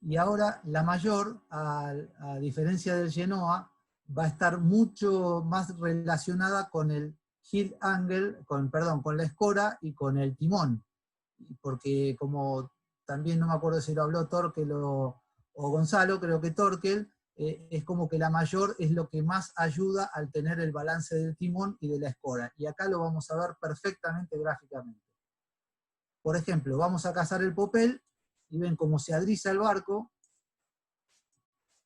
Y ahora la mayor, a diferencia del Genoa, va a estar mucho más relacionada con el heel angle, con la escora y con el timón. Porque como también no me acuerdo si lo habló Torkel o Gonzalo, creo que Torkel, es como que la mayor es lo que más ayuda al tener el balance del timón y de la escora. Y acá lo vamos a ver perfectamente gráficamente. Por ejemplo, vamos a cazar el popel y ven cómo se adriza el barco,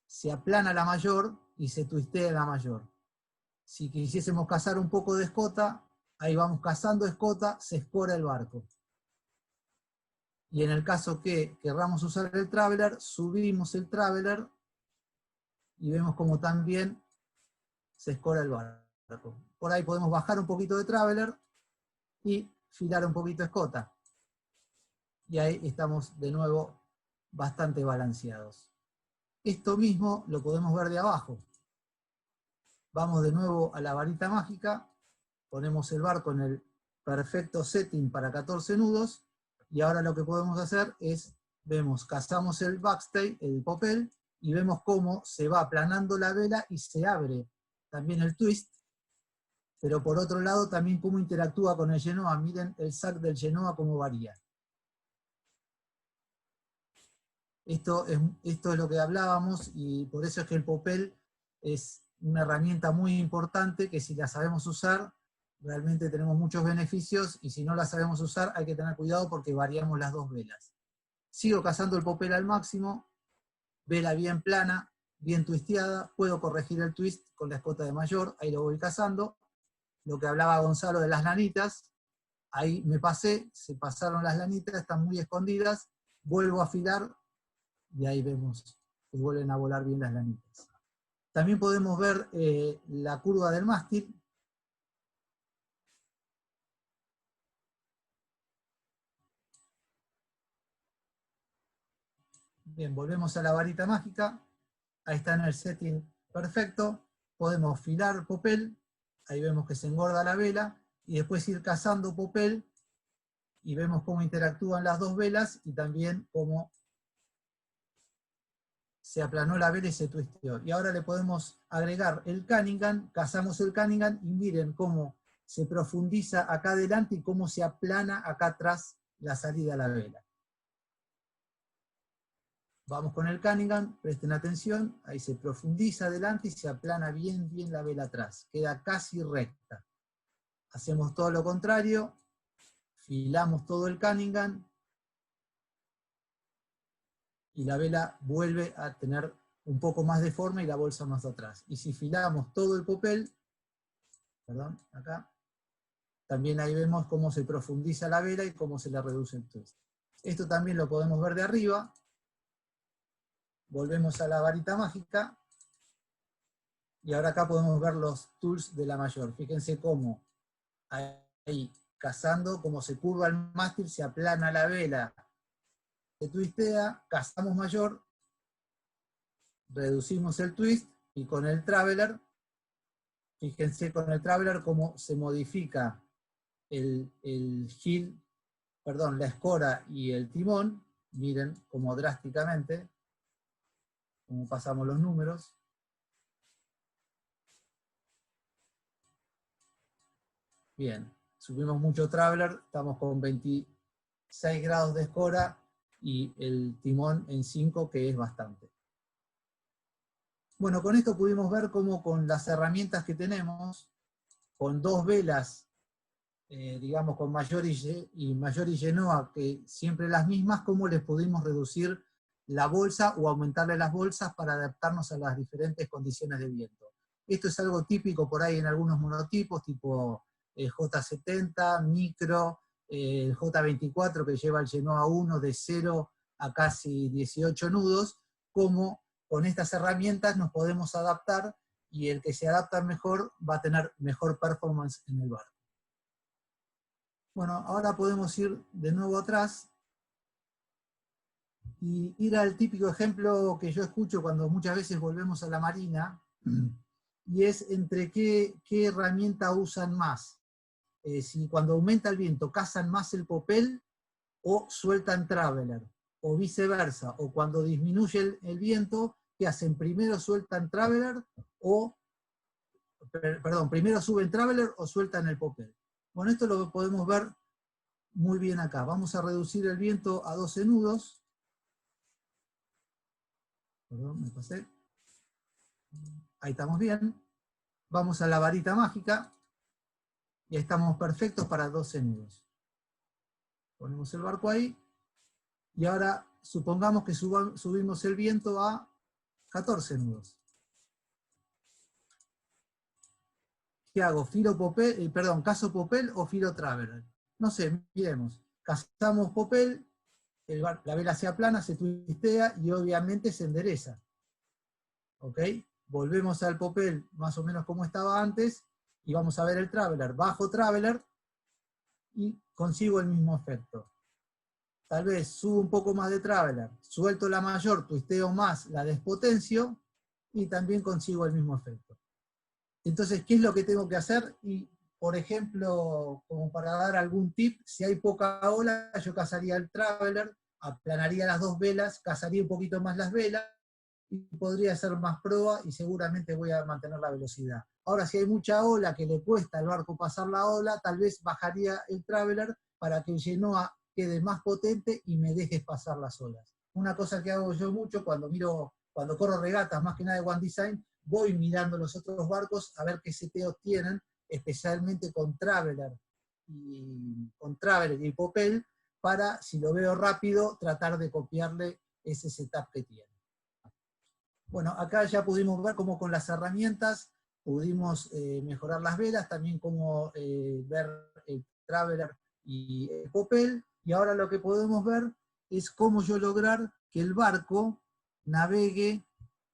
se aplana la mayor y se twistea la mayor. Si quisiésemos cazar un poco de escota, ahí vamos cazando escota, se escora el barco. Y en el caso que querramos usar el traveler, subimos el traveler y vemos cómo también se escora el barco. Por ahí podemos bajar un poquito de traveler y filar un poquito de escota. Y ahí estamos de nuevo bastante balanceados. Esto mismo lo podemos ver de abajo. Vamos de nuevo a la varita mágica, ponemos el barco en el perfecto setting para 14 nudos, y ahora lo que podemos hacer es, cazamos el backstay, el popel, y vemos cómo se va aplanando la vela y se abre también el twist, pero por otro lado también cómo interactúa con el Genoa. Miren el sac del Genoa cómo varía. Esto es lo que hablábamos, y por eso es que el popel es una herramienta muy importante que si la sabemos usar, realmente tenemos muchos beneficios, y si no la sabemos usar hay que tener cuidado porque variamos las dos velas. Sigo cazando el popel al máximo, vela bien plana, bien twisteada, puedo corregir el twist con la escota de mayor, ahí lo voy cazando. Lo que hablaba Gonzalo de las lanitas, ahí me pasé, se pasaron las lanitas, están muy escondidas, vuelvo a afilar, y ahí vemos que vuelven a volar bien las lanitas. También podemos ver la curva del mástil. Bien, volvemos a la varita mágica. Ahí está en el setting perfecto. Podemos filar popel. Ahí vemos que se engorda la vela. Y después ir cazando popel. Y vemos cómo interactúan las dos velas y también cómo se aplanó la vela y se twisteó. Y ahora le podemos agregar el Cunningham, cazamos el Cunningham y miren cómo se profundiza acá adelante y cómo se aplana acá atrás la salida a la vela. Vamos con el Cunningham, presten atención, ahí se profundiza adelante y se aplana bien la vela atrás, queda casi recta. Hacemos todo lo contrario, filamos todo el Cunningham, y la vela vuelve a tener un poco más de forma y la bolsa más atrás. Y si filamos todo el popel, perdón, acá, también ahí vemos cómo se profundiza la vela y cómo se le reduce el twist. Esto también lo podemos ver de arriba. Volvemos a la varita mágica, y ahora acá podemos ver los tools de la mayor. Fíjense cómo ahí, cazando, cómo se curva el mástil, se aplana la vela, se twistea, cazamos mayor, reducimos el twist, y con el traveler, fíjense con el traveler cómo se modifica el heel, perdón, la escora y el timón. Miren cómo drásticamente, cómo pasamos los números. Bien, subimos mucho traveler, estamos con 26 grados de escora y el timón en 5, que es bastante. Bueno, con esto pudimos ver cómo con las herramientas que tenemos, con dos velas, digamos con mayor y Genoa, que siempre las mismas, cómo les pudimos reducir la bolsa o aumentarle las bolsas para adaptarnos a las diferentes condiciones de viento. Esto es algo típico por ahí en algunos monotipos, tipo J70, micro, el J24 que lleva el Genoa 1 de 0 a casi 18 nudos, como con estas herramientas nos podemos adaptar, y el que se adapta mejor va a tener mejor performance en el barco. Bueno, ahora podemos ir de nuevo atrás y ir al típico ejemplo que yo escucho cuando muchas veces volvemos a la marina, y es entre qué herramienta usan más. Si cuando aumenta el viento cazan más el popel o sueltan traveler, o viceversa, o cuando disminuye el viento, ¿qué hacen? Primero sueltan traveler primero suben traveler o sueltan el popel. Bueno, esto lo podemos ver muy bien acá. Vamos a reducir el viento a 12 nudos. Perdón, me pasé. Ahí estamos bien. Vamos a la varita mágica y estamos perfectos para 12 nudos. Ponemos el barco ahí y ahora supongamos que subimos el viento a 14 nudos. ¿Qué hago? ¿Cazo popel o filo traveler? No sé, miremos. Cazamos popel, la vela se aplana, se twistea y obviamente se endereza. ¿Ok? Volvemos al popel más o menos como estaba antes y vamos a ver el traveler. Bajo traveler y consigo el mismo efecto. Tal vez subo un poco más de traveler, suelto la mayor, twisteo más, la despotencio y también consigo el mismo efecto. Entonces, ¿qué es lo que tengo que hacer? Y, por ejemplo, como para dar algún tip, si hay poca ola, yo cazaría el traveler, aplanaría las dos velas, cazaría un poquito más las velas, y podría hacer más proa y seguramente voy a mantener la velocidad. Ahora, si hay mucha ola que le cuesta al barco pasar la ola, tal vez bajaría el traveler para que el Genoa quede más potente y me dejes pasar las olas. Una cosa que hago yo mucho cuando corro regatas, más que nada de One Design, voy mirando los otros barcos a ver qué seteos tienen, especialmente con traveler y popel, para, si lo veo rápido, tratar de copiarle ese setup que tiene. Bueno, acá ya pudimos ver cómo con las herramientas pudimos mejorar las velas, también cómo ver el traveler y el popel, y ahora lo que podemos ver es cómo yo lograr que el barco navegue,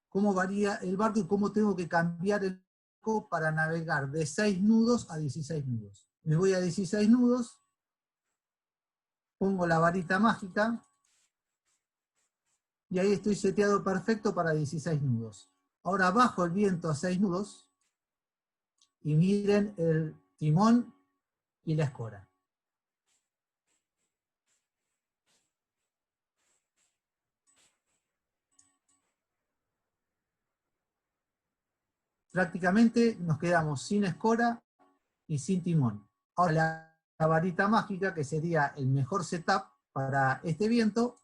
cómo varía el barco y cómo tengo que cambiar el barco para navegar de 6 nudos a 16 nudos. Me voy a 16 nudos, pongo la varita mágica, y ahí estoy seteado perfecto para 16 nudos. Ahora bajo el viento a 6 nudos, y miren el timón y la escora. Prácticamente nos quedamos sin escora y sin timón. Ahora la varita mágica, que sería el mejor setup para este viento,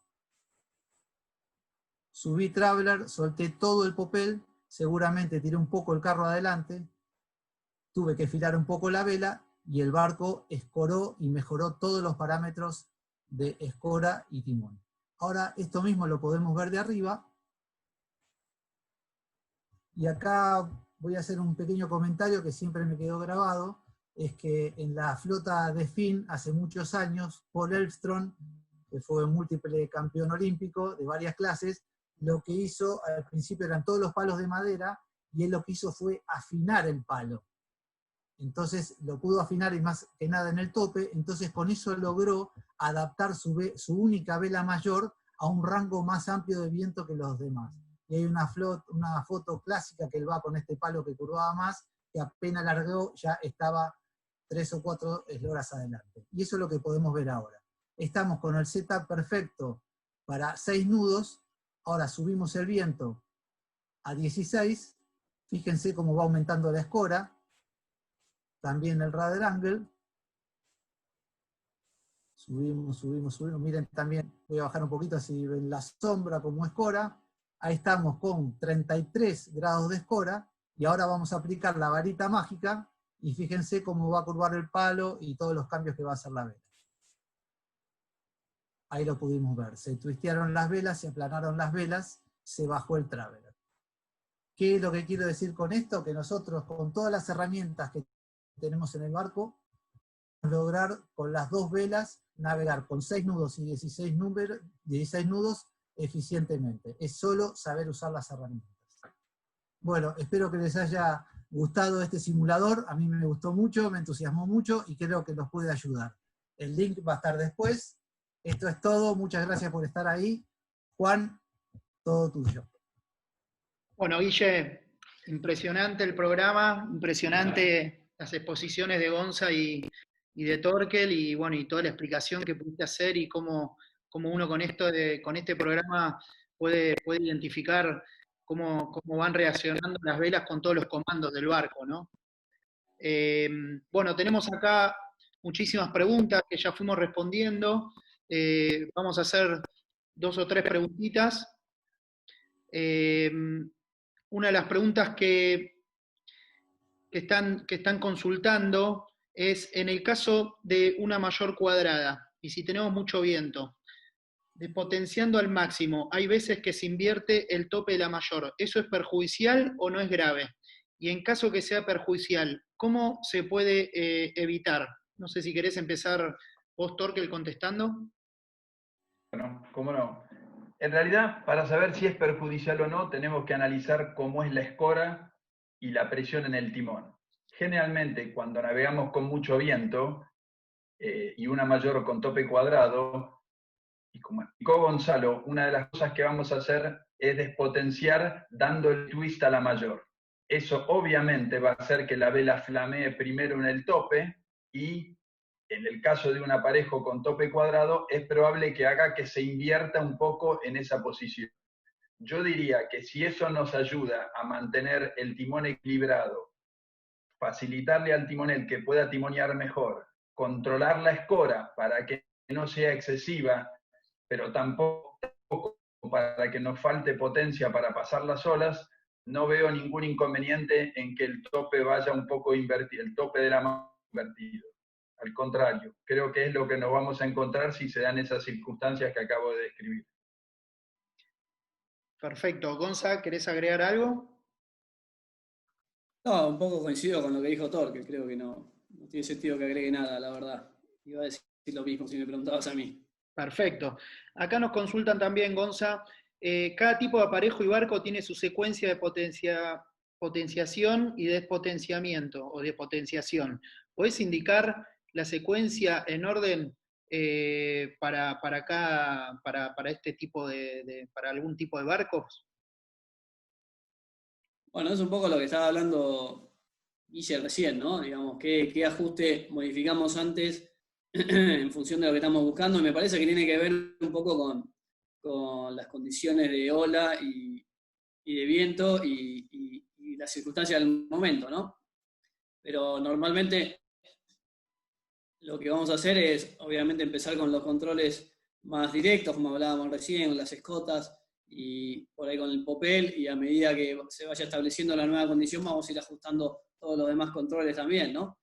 subí Traveler, solté todo el popel, seguramente tiré un poco el carro adelante, tuve que filar un poco la vela y el barco escoró y mejoró todos los parámetros de escora y timón. Ahora esto mismo lo podemos ver de arriba. Y acá voy a hacer un pequeño comentario que siempre me quedó grabado, es que en la flota de Finn, hace muchos años, Paul Elvström, que fue múltiple campeón olímpico de varias clases, lo que hizo, al principio eran todos los palos de madera, y él lo que hizo fue afinar el palo. Entonces lo pudo afinar y más que nada en el tope, entonces con eso logró adaptar su única vela mayor a un rango más amplio de viento que los demás. Y hay una foto clásica que él va con este palo que curvaba más, que apenas largó ya estaba 3 o 4 esloras adelante. Y eso es lo que podemos ver ahora. Estamos con el setup perfecto para 6 nudos, ahora subimos el viento a 16, fíjense cómo va aumentando la escora, también el rudder angle, subimos, miren también, voy a bajar un poquito así ven la sombra como escora, ahí estamos con 33 grados de escora, y ahora vamos a aplicar la varita mágica, y fíjense cómo va a curvar el palo y todos los cambios que va a hacer la vela. Ahí lo pudimos ver, se twistearon las velas, se aplanaron las velas, se bajó el Traveler. ¿Qué es lo que quiero decir con esto? Que nosotros con todas las herramientas que tenemos en el barco, lograr con las 2 velas navegar con 6 nudos y 16 nudos eficientemente. Es solo saber usar las herramientas. Bueno, espero que les haya gustado este simulador. A mí me gustó mucho, me entusiasmó mucho y creo que nos puede ayudar. El link va a estar después. Esto es todo. Muchas gracias por estar ahí. Juan, todo tuyo. Bueno, Guille, impresionante el programa, impresionante las exposiciones de Gonza y de Torkel, y bueno, y toda la explicación que pudiste hacer y cómo uno con este programa puede identificar cómo van reaccionando las velas con todos los comandos del barco, ¿no? Bueno, tenemos acá muchísimas preguntas que ya fuimos respondiendo. Vamos a hacer 2 o 3 preguntitas. Una de las preguntas que están consultando es, en el caso de una mayor cuadrada, y si tenemos mucho viento, despotenciando al máximo, hay veces que se invierte el tope de la mayor. ¿Eso es perjudicial o no es grave? Y en caso que sea perjudicial, ¿cómo se puede evitar? No sé si querés empezar vos, Torkel, contestando. Bueno, cómo no. En realidad, para saber si es perjudicial o no, tenemos que analizar cómo es la escora y la presión en el timón. Generalmente, cuando navegamos con mucho viento y una mayor con tope cuadrado, y como explicó Gonzalo, una de las cosas que vamos a hacer es despotenciar dando el twist a la mayor. Eso obviamente va a hacer que la vela flamee primero en el tope, y en el caso de un aparejo con tope cuadrado es probable que haga que se invierta un poco en esa posición. Yo diría que si eso nos ayuda a mantener el timón equilibrado, facilitarle al timonel que pueda timonear mejor, controlar la escora para que no sea excesiva, pero tampoco para que nos falte potencia para pasar las olas, no veo ningún inconveniente en que el tope vaya un poco invertido, el tope de la mano invertido. Al contrario, creo que es lo que nos vamos a encontrar si se dan esas circunstancias que acabo de describir. Perfecto. Gonza, ¿querés agregar algo? No, un poco coincido con lo que dijo Torkel, creo que no tiene sentido que agregue nada, la verdad. Iba a decir lo mismo si me preguntabas a mí. Perfecto. Acá nos consultan también, Gonza, cada tipo de aparejo y barco tiene su secuencia de potenciación y despotenciamiento o de potenciación. ¿Podés indicar la secuencia en orden para este tipo para algún tipo de barcos? Bueno, es un poco lo que estaba hablando Guille recién, ¿no? Digamos, qué ajuste modificamos antes en función de lo que estamos buscando, y me parece que tiene que ver un poco con las condiciones de ola y de viento y las circunstancias del momento, ¿no? Pero normalmente lo que vamos a hacer es, obviamente, empezar con los controles más directos, como hablábamos recién, las escotas, y por ahí con el popel, y a medida que se vaya estableciendo la nueva condición vamos a ir ajustando todos los demás controles también, ¿no?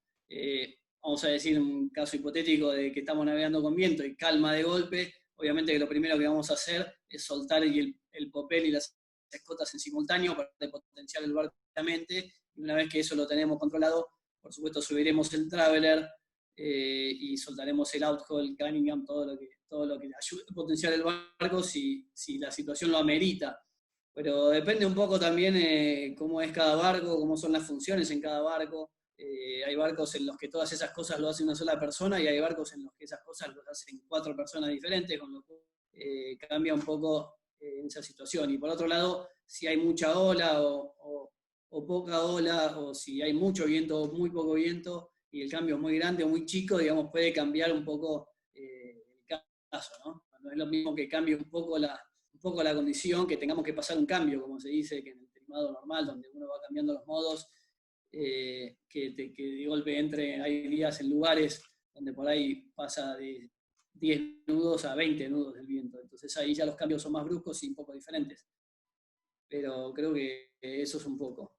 Vamos a decir un caso hipotético de que estamos navegando con viento y calma de golpe, obviamente que lo primero que vamos a hacer es soltar el popel y las escotas en simultáneo para potenciar el barco rápidamente, y una vez que eso lo tenemos controlado, por supuesto subiremos el traveler y soltaremos el outhaul, Cunningham, todo lo que ayude a potenciar el barco si la situación lo amerita. Pero depende un poco también cómo es cada barco, cómo son las funciones en cada barco. Hay barcos en los que todas esas cosas lo hace una sola persona y hay barcos en los que esas cosas lo hacen 4 personas diferentes, con lo cual cambia un poco esa situación. Y por otro lado, si hay mucha ola o poca ola, o si hay mucho viento o muy poco viento, y el cambio es muy grande o muy chico, digamos, puede cambiar un poco el caso, ¿no? No es lo mismo que cambie un poco la condición, que tengamos que pasar un cambio, como se dice, que en el trimado normal, donde uno va cambiando los modos, que de golpe hay días en lugares donde por ahí pasa de 10 nudos a 20 nudos del viento. Entonces ahí ya los cambios son más bruscos y un poco diferentes. Pero creo que eso es un poco.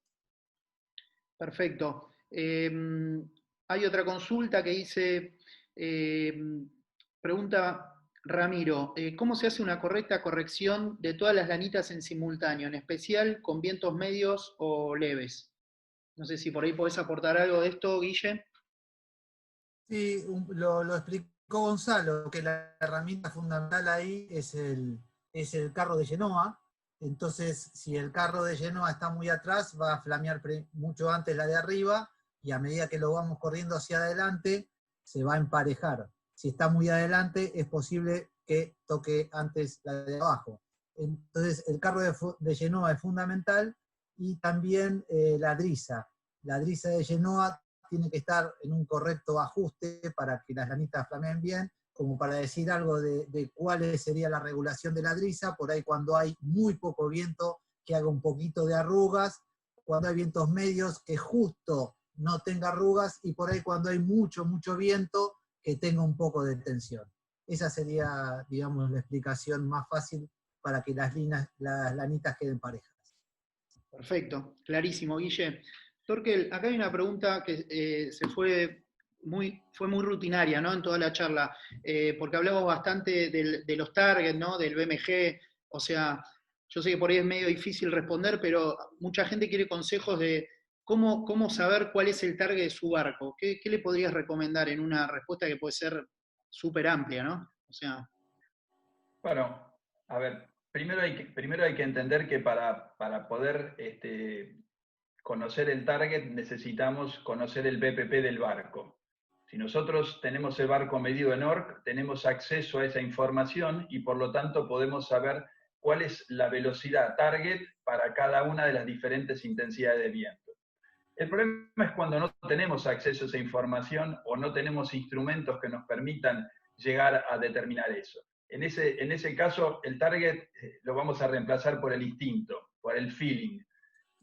Perfecto. Hay otra consulta que dice, pregunta Ramiro, ¿cómo se hace una correcta corrección de todas las lanitas en simultáneo, en especial con vientos medios o leves? No sé si por ahí podés aportar algo de esto, Guille. Sí, lo explicó Gonzalo, que la herramienta fundamental ahí es el carro de Genoa. Entonces, si el carro de Genoa está muy atrás, va a flamear mucho antes la de arriba, y a medida que lo vamos corriendo hacia adelante, se va a emparejar. Si está muy adelante, es posible que toque antes la de abajo. Entonces, el carro de Genoa es fundamental, y también la driza. La driza de Genoa tiene que estar en un correcto ajuste para que las lanitas flameen bien, como para decir algo de cuál sería la regulación de la driza. Por ahí cuando hay muy poco viento, que haga un poquito de arrugas, cuando hay vientos medios, que justo no tenga arrugas, y por ahí cuando hay mucho viento, que tenga un poco de tensión. Esa sería, digamos, la explicación más fácil para que las lanitas queden parejas. Perfecto, clarísimo, Guille. Torkel, acá hay una pregunta que fue muy rutinaria, ¿no? En toda la charla, porque hablamos bastante de los targets, ¿no? Del BMG, o sea, yo sé que por ahí es medio difícil responder, pero mucha gente quiere consejos de cómo saber cuál es el target de su barco. ¿Qué le podrías recomendar en una respuesta que puede ser súper amplia, ¿no? O sea... Bueno, a ver, primero hay que entender que para poder conocer el target necesitamos conocer el BPP del barco. Si nosotros tenemos el barco medido en ORC, tenemos acceso a esa información y por lo tanto podemos saber cuál es la velocidad target para cada una de las diferentes intensidades de viento. El problema es cuando no tenemos acceso a esa información o no tenemos instrumentos que nos permitan llegar a determinar eso. En ese caso, el target lo vamos a reemplazar por el instinto, por el feeling.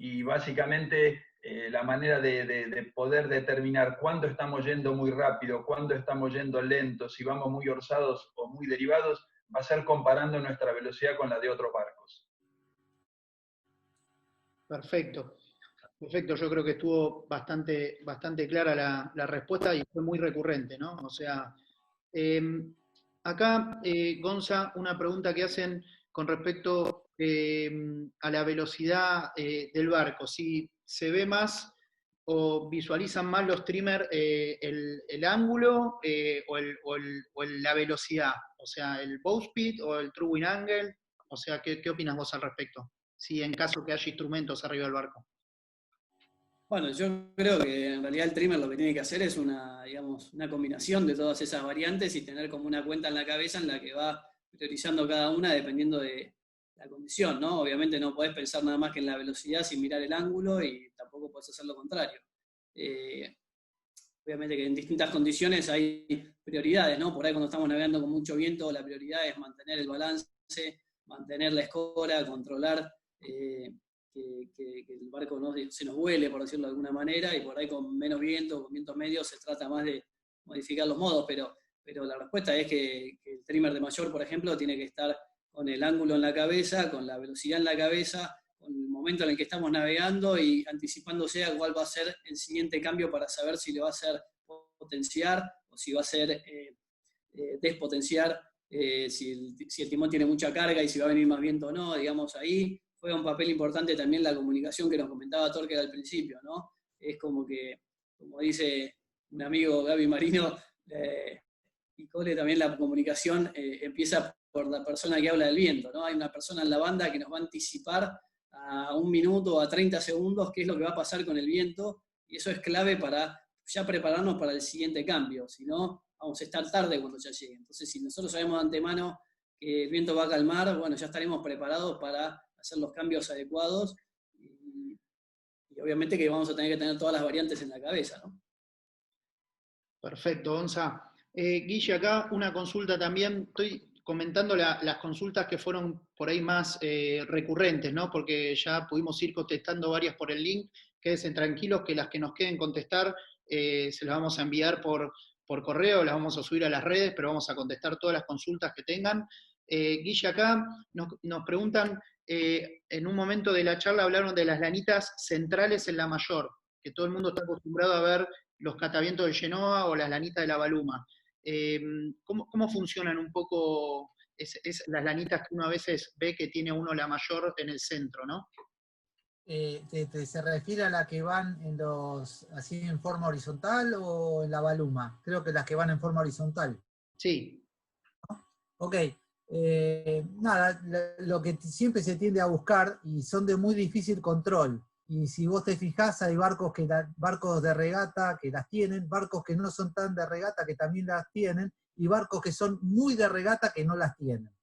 Y básicamente la manera de poder determinar cuándo estamos yendo muy rápido, cuándo estamos yendo lento, si vamos muy orzados o muy derivados, va a ser comparando nuestra velocidad con la de otros barcos. Perfecto. Perfecto, yo creo que estuvo bastante clara la respuesta y fue muy recurrente, ¿no? O sea, acá, Gonza, una pregunta que hacen con respecto a la velocidad del barco. Si se ve más o visualizan más los streamers el ángulo o la velocidad, o sea, el bow speed o el true wind angle, o sea, ¿qué opinas vos al respecto? Si en caso que haya instrumentos arriba del barco. Bueno, yo creo que en realidad el trimmer lo que tiene que hacer es una combinación de todas esas variantes y tener como una cuenta en la cabeza en la que va priorizando cada una dependiendo de la condición, ¿no? Obviamente no podés pensar nada más que en la velocidad sin mirar el ángulo y tampoco podés hacer lo contrario. Obviamente que en distintas condiciones hay prioridades, ¿no? Por ahí cuando estamos navegando con mucho viento, la prioridad es mantener el balance, mantener la escora, controlar que el barco no se nos vuele, por decirlo de alguna manera, y por ahí con menos viento, con vientos medios, se trata más de modificar los modos, pero la respuesta es que el trimmer de mayor, por ejemplo, tiene que estar con el ángulo en la cabeza, con la velocidad en la cabeza, con el momento en el que estamos navegando y anticipándose a cuál va a ser el siguiente cambio para saber si le va a hacer potenciar o si va a ser despotenciar, si el timón tiene mucha carga y si va a venir más viento o no, digamos, ahí juega un papel importante también la comunicación que nos comentaba Torkel al principio, ¿no? Es como que, como dice un amigo Gaby Marino, y Cole, también la comunicación empieza por la persona que habla del viento, ¿no? Hay una persona en la banda que nos va a anticipar a 1 minuto o a 30 segundos qué es lo que va a pasar con el viento, y eso es clave para ya prepararnos para el siguiente cambio, si no, vamos a estar tarde cuando ya llegue. Entonces, si nosotros sabemos de antemano que el viento va a calmar, bueno, ya estaremos preparados para hacer los cambios adecuados, y obviamente que vamos a tener que tener todas las variantes en la cabeza, ¿no? Perfecto, Gonza. Guille, acá una consulta también. Estoy comentando las consultas que fueron por ahí más recurrentes, ¿no? Porque ya pudimos ir contestando varias por el link. Quédense tranquilos que las que nos queden contestar se las vamos a enviar por correo, las vamos a subir a las redes, pero vamos a contestar todas las consultas que tengan. Guille, acá nos preguntan, en un momento de la charla hablaron de las lanitas centrales en la mayor, que todo el mundo está acostumbrado a ver los catavientos de Genoa o las lanitas de la Baluma. ¿Cómo funcionan un poco las lanitas que uno a veces ve que tiene uno la mayor en el centro, ¿no? ¿Se refiere a las que van así en forma horizontal o en la Baluma? Creo que las que van en forma horizontal. Sí. ¿No? Ok. Nada, lo que siempre se tiende a buscar, y son de muy difícil control, y si vos te fijás, hay barcos de regata que las tienen, barcos que no son tan de regata que también las tienen, y barcos que son muy de regata que no las tienen.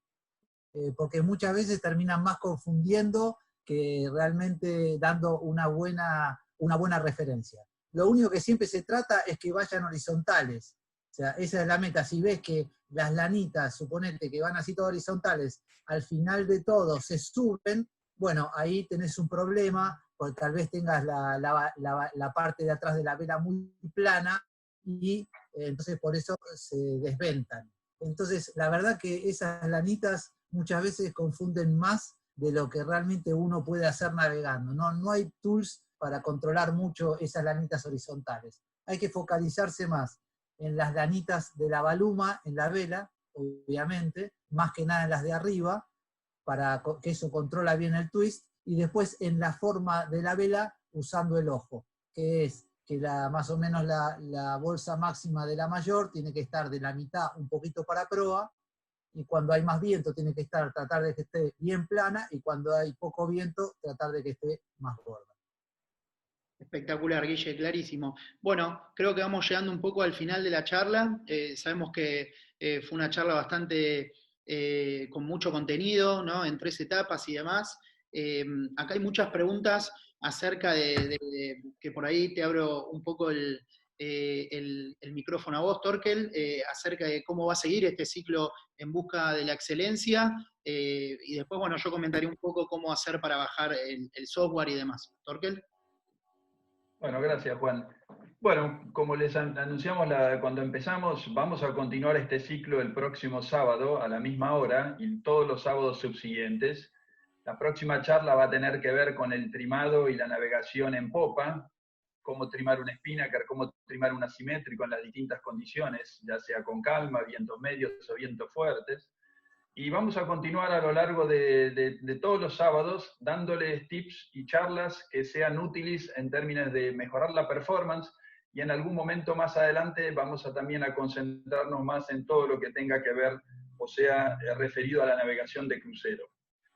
Porque muchas veces terminan más confundiendo que realmente dando una buena referencia. Lo único que siempre se trata es que vayan horizontales. O sea, esa es la meta. Si ves que las lanitas, suponete que van así todas horizontales, al final de todo se suben, bueno, ahí tenés un problema, porque tal vez tengas la parte de atrás de la vela muy plana, y entonces por eso se desventan. Entonces, la verdad que esas lanitas muchas veces confunden más de lo que realmente uno puede hacer navegando. No hay tools para controlar mucho esas lanitas horizontales. Hay que focalizarse más en las lanitas de la Baluma, en la vela, obviamente, más que nada en las de arriba, para que eso controla bien el twist, y después en la forma de la vela usando el ojo, que es que más o menos la bolsa máxima de la mayor tiene que estar de la mitad un poquito para proa, y cuando hay más viento tiene que tratar de que esté bien plana, y cuando hay poco viento tratar de que esté más gorda. Espectacular, Guille, clarísimo. Bueno, creo que vamos llegando un poco al final de la charla. Sabemos que fue una charla bastante con mucho contenido, ¿no? En 3 etapas y demás. Acá hay muchas preguntas acerca que por ahí te abro un poco el micrófono a vos, Torkel, acerca de cómo va a seguir este ciclo en busca de la excelencia. Y después, bueno, yo comentaré un poco cómo hacer para bajar el software y demás. Torkel. Bueno, gracias, Juan. Bueno, como les anunciamos cuando empezamos, vamos a continuar este ciclo el próximo sábado a la misma hora y todos los sábados subsiguientes. La próxima charla va a tener que ver con el trimado y la navegación en popa, cómo trimar un spinnaker, cómo trimar un asimétrico en las distintas condiciones, ya sea con calma, vientos medios o vientos fuertes. Y vamos a continuar a lo largo de todos los sábados dándoles tips y charlas que sean útiles en términos de mejorar la performance, y en algún momento más adelante vamos también a concentrarnos más en todo lo que tenga que ver, o sea, referido a la navegación de crucero.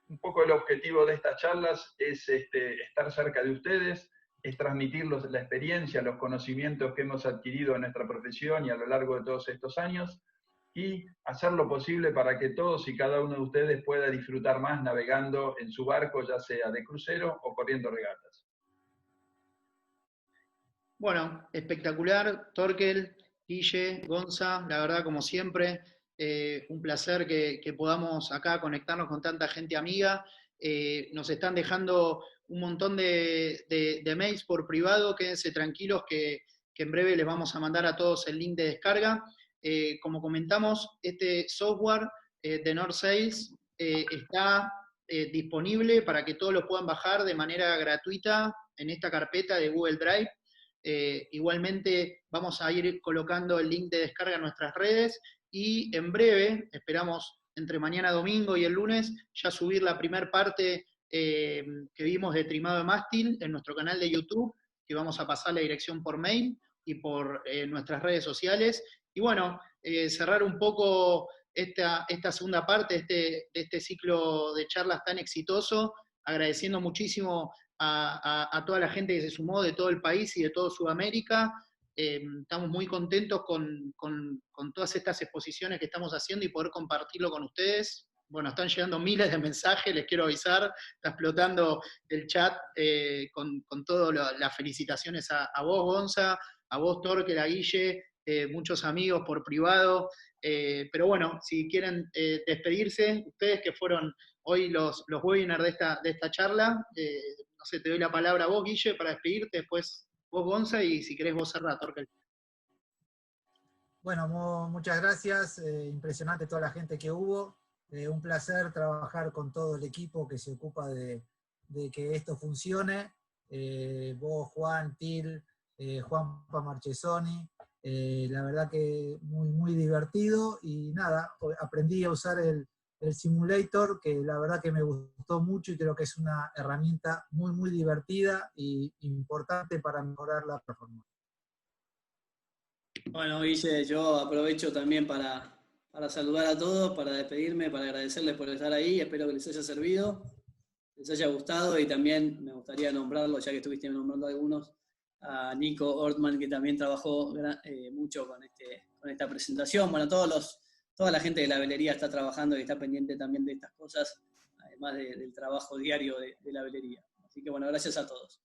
Un poco el objetivo de estas charlas es estar cerca de ustedes, es transmitirles la experiencia, los conocimientos que hemos adquirido en nuestra profesión y a lo largo de todos estos años, y hacer lo posible para que todos y cada uno de ustedes pueda disfrutar más navegando en su barco, ya sea de crucero o corriendo regatas. Bueno, espectacular, Torkel, Guille, Gonza, la verdad como siempre, un placer que podamos acá conectarnos con tanta gente amiga. Nos están dejando un montón de mails por privado, quédense tranquilos que en breve les vamos a mandar a todos el link de descarga. Como comentamos, este software de North Sails está disponible para que todos lo puedan bajar de manera gratuita en esta carpeta de Google Drive. Igualmente vamos a ir colocando el link de descarga en nuestras redes y en breve, esperamos entre mañana domingo y el lunes, ya subir la primer parte que vimos de trimado de mástil en nuestro canal de YouTube, que vamos a pasar la dirección por mail y por nuestras redes sociales. Y bueno, cerrar un poco esta segunda parte de este ciclo de charlas tan exitoso, agradeciendo muchísimo a toda la gente que se sumó de todo el país y de toda Sudamérica. Estamos muy contentos con todas estas exposiciones que estamos haciendo y poder compartirlo con ustedes. Bueno, están llegando miles de mensajes, les quiero avisar, está explotando el chat con todas las felicitaciones a vos, Gonza, a vos, Torque, a Guille, muchos amigos por privado. Pero bueno, si quieren despedirse, ustedes que fueron hoy los webinars de esta charla, no sé, te doy la palabra a vos, Guille, para despedirte, después vos, Gonza, y si querés vos cerrar, Torque. Bueno, muchas gracias, impresionante toda la gente que hubo. Un placer trabajar con todo el equipo que se ocupa de que esto funcione. Vos, Juan, Til, Juanpa Marchesoni, la verdad que muy divertido y nada, aprendí a usar el simulator, que la verdad que me gustó mucho y creo que es una herramienta muy divertida y importante para mejorar la performance. Bueno, Guille, yo aprovecho también para saludar a todos, para despedirme, para agradecerles por estar ahí, espero que les haya servido, les haya gustado y también me gustaría nombrarlo, ya que estuviste nombrando a algunos, a Nico Ortman, que también trabajó mucho con esta presentación. Bueno, toda la gente de la velería está trabajando y está pendiente también de estas cosas, además del trabajo diario de la velería. Así que bueno, gracias a todos.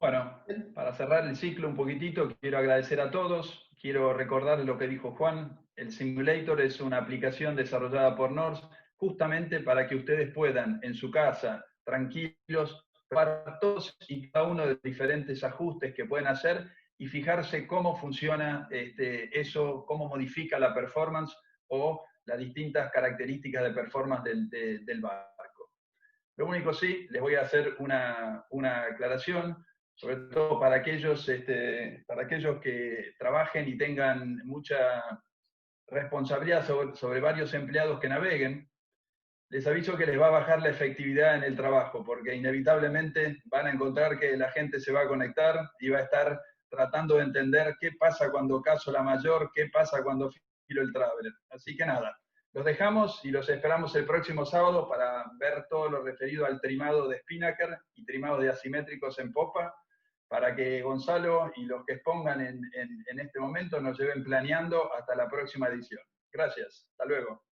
Bueno, para cerrar el ciclo un poquitito, quiero agradecer a todos. Quiero recordar lo que dijo Juan. El Simulator es una aplicación desarrollada por NORS justamente para que ustedes puedan, en su casa, tranquilos, probar todos y cada uno de los diferentes ajustes que pueden hacer y fijarse cómo funciona eso, cómo modifica la performance o las distintas características de performance del barco. Lo único sí, les voy a hacer una aclaración, sobre todo para aquellos que trabajen y tengan mucha responsabilidad sobre varios empleados que naveguen. Les aviso que les va a bajar la efectividad en el trabajo, porque inevitablemente van a encontrar que la gente se va a conectar y va a estar tratando de entender qué pasa cuando caso la mayor, qué pasa cuando filo el traveler. Así que nada, los dejamos y los esperamos el próximo sábado para ver todo lo referido al trimado de Spinnaker y trimado de asimétricos en popa, para que Gonzalo y los que expongan en este momento nos lleven planeando hasta la próxima edición. Gracias, hasta luego.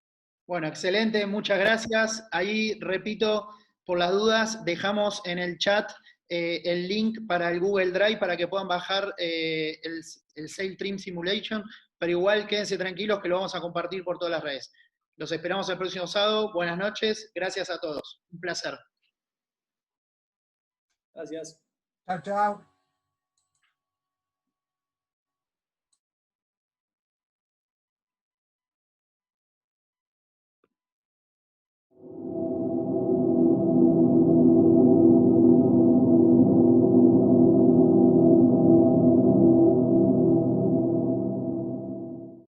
Bueno, excelente, muchas gracias. Ahí, repito, por las dudas, dejamos en el chat el link para el Google Drive para que puedan bajar el Sail Trim Simulation, pero igual quédense tranquilos que lo vamos a compartir por todas las redes. Los esperamos el próximo sábado. Buenas noches, gracias a todos. Un placer. Gracias. Chao.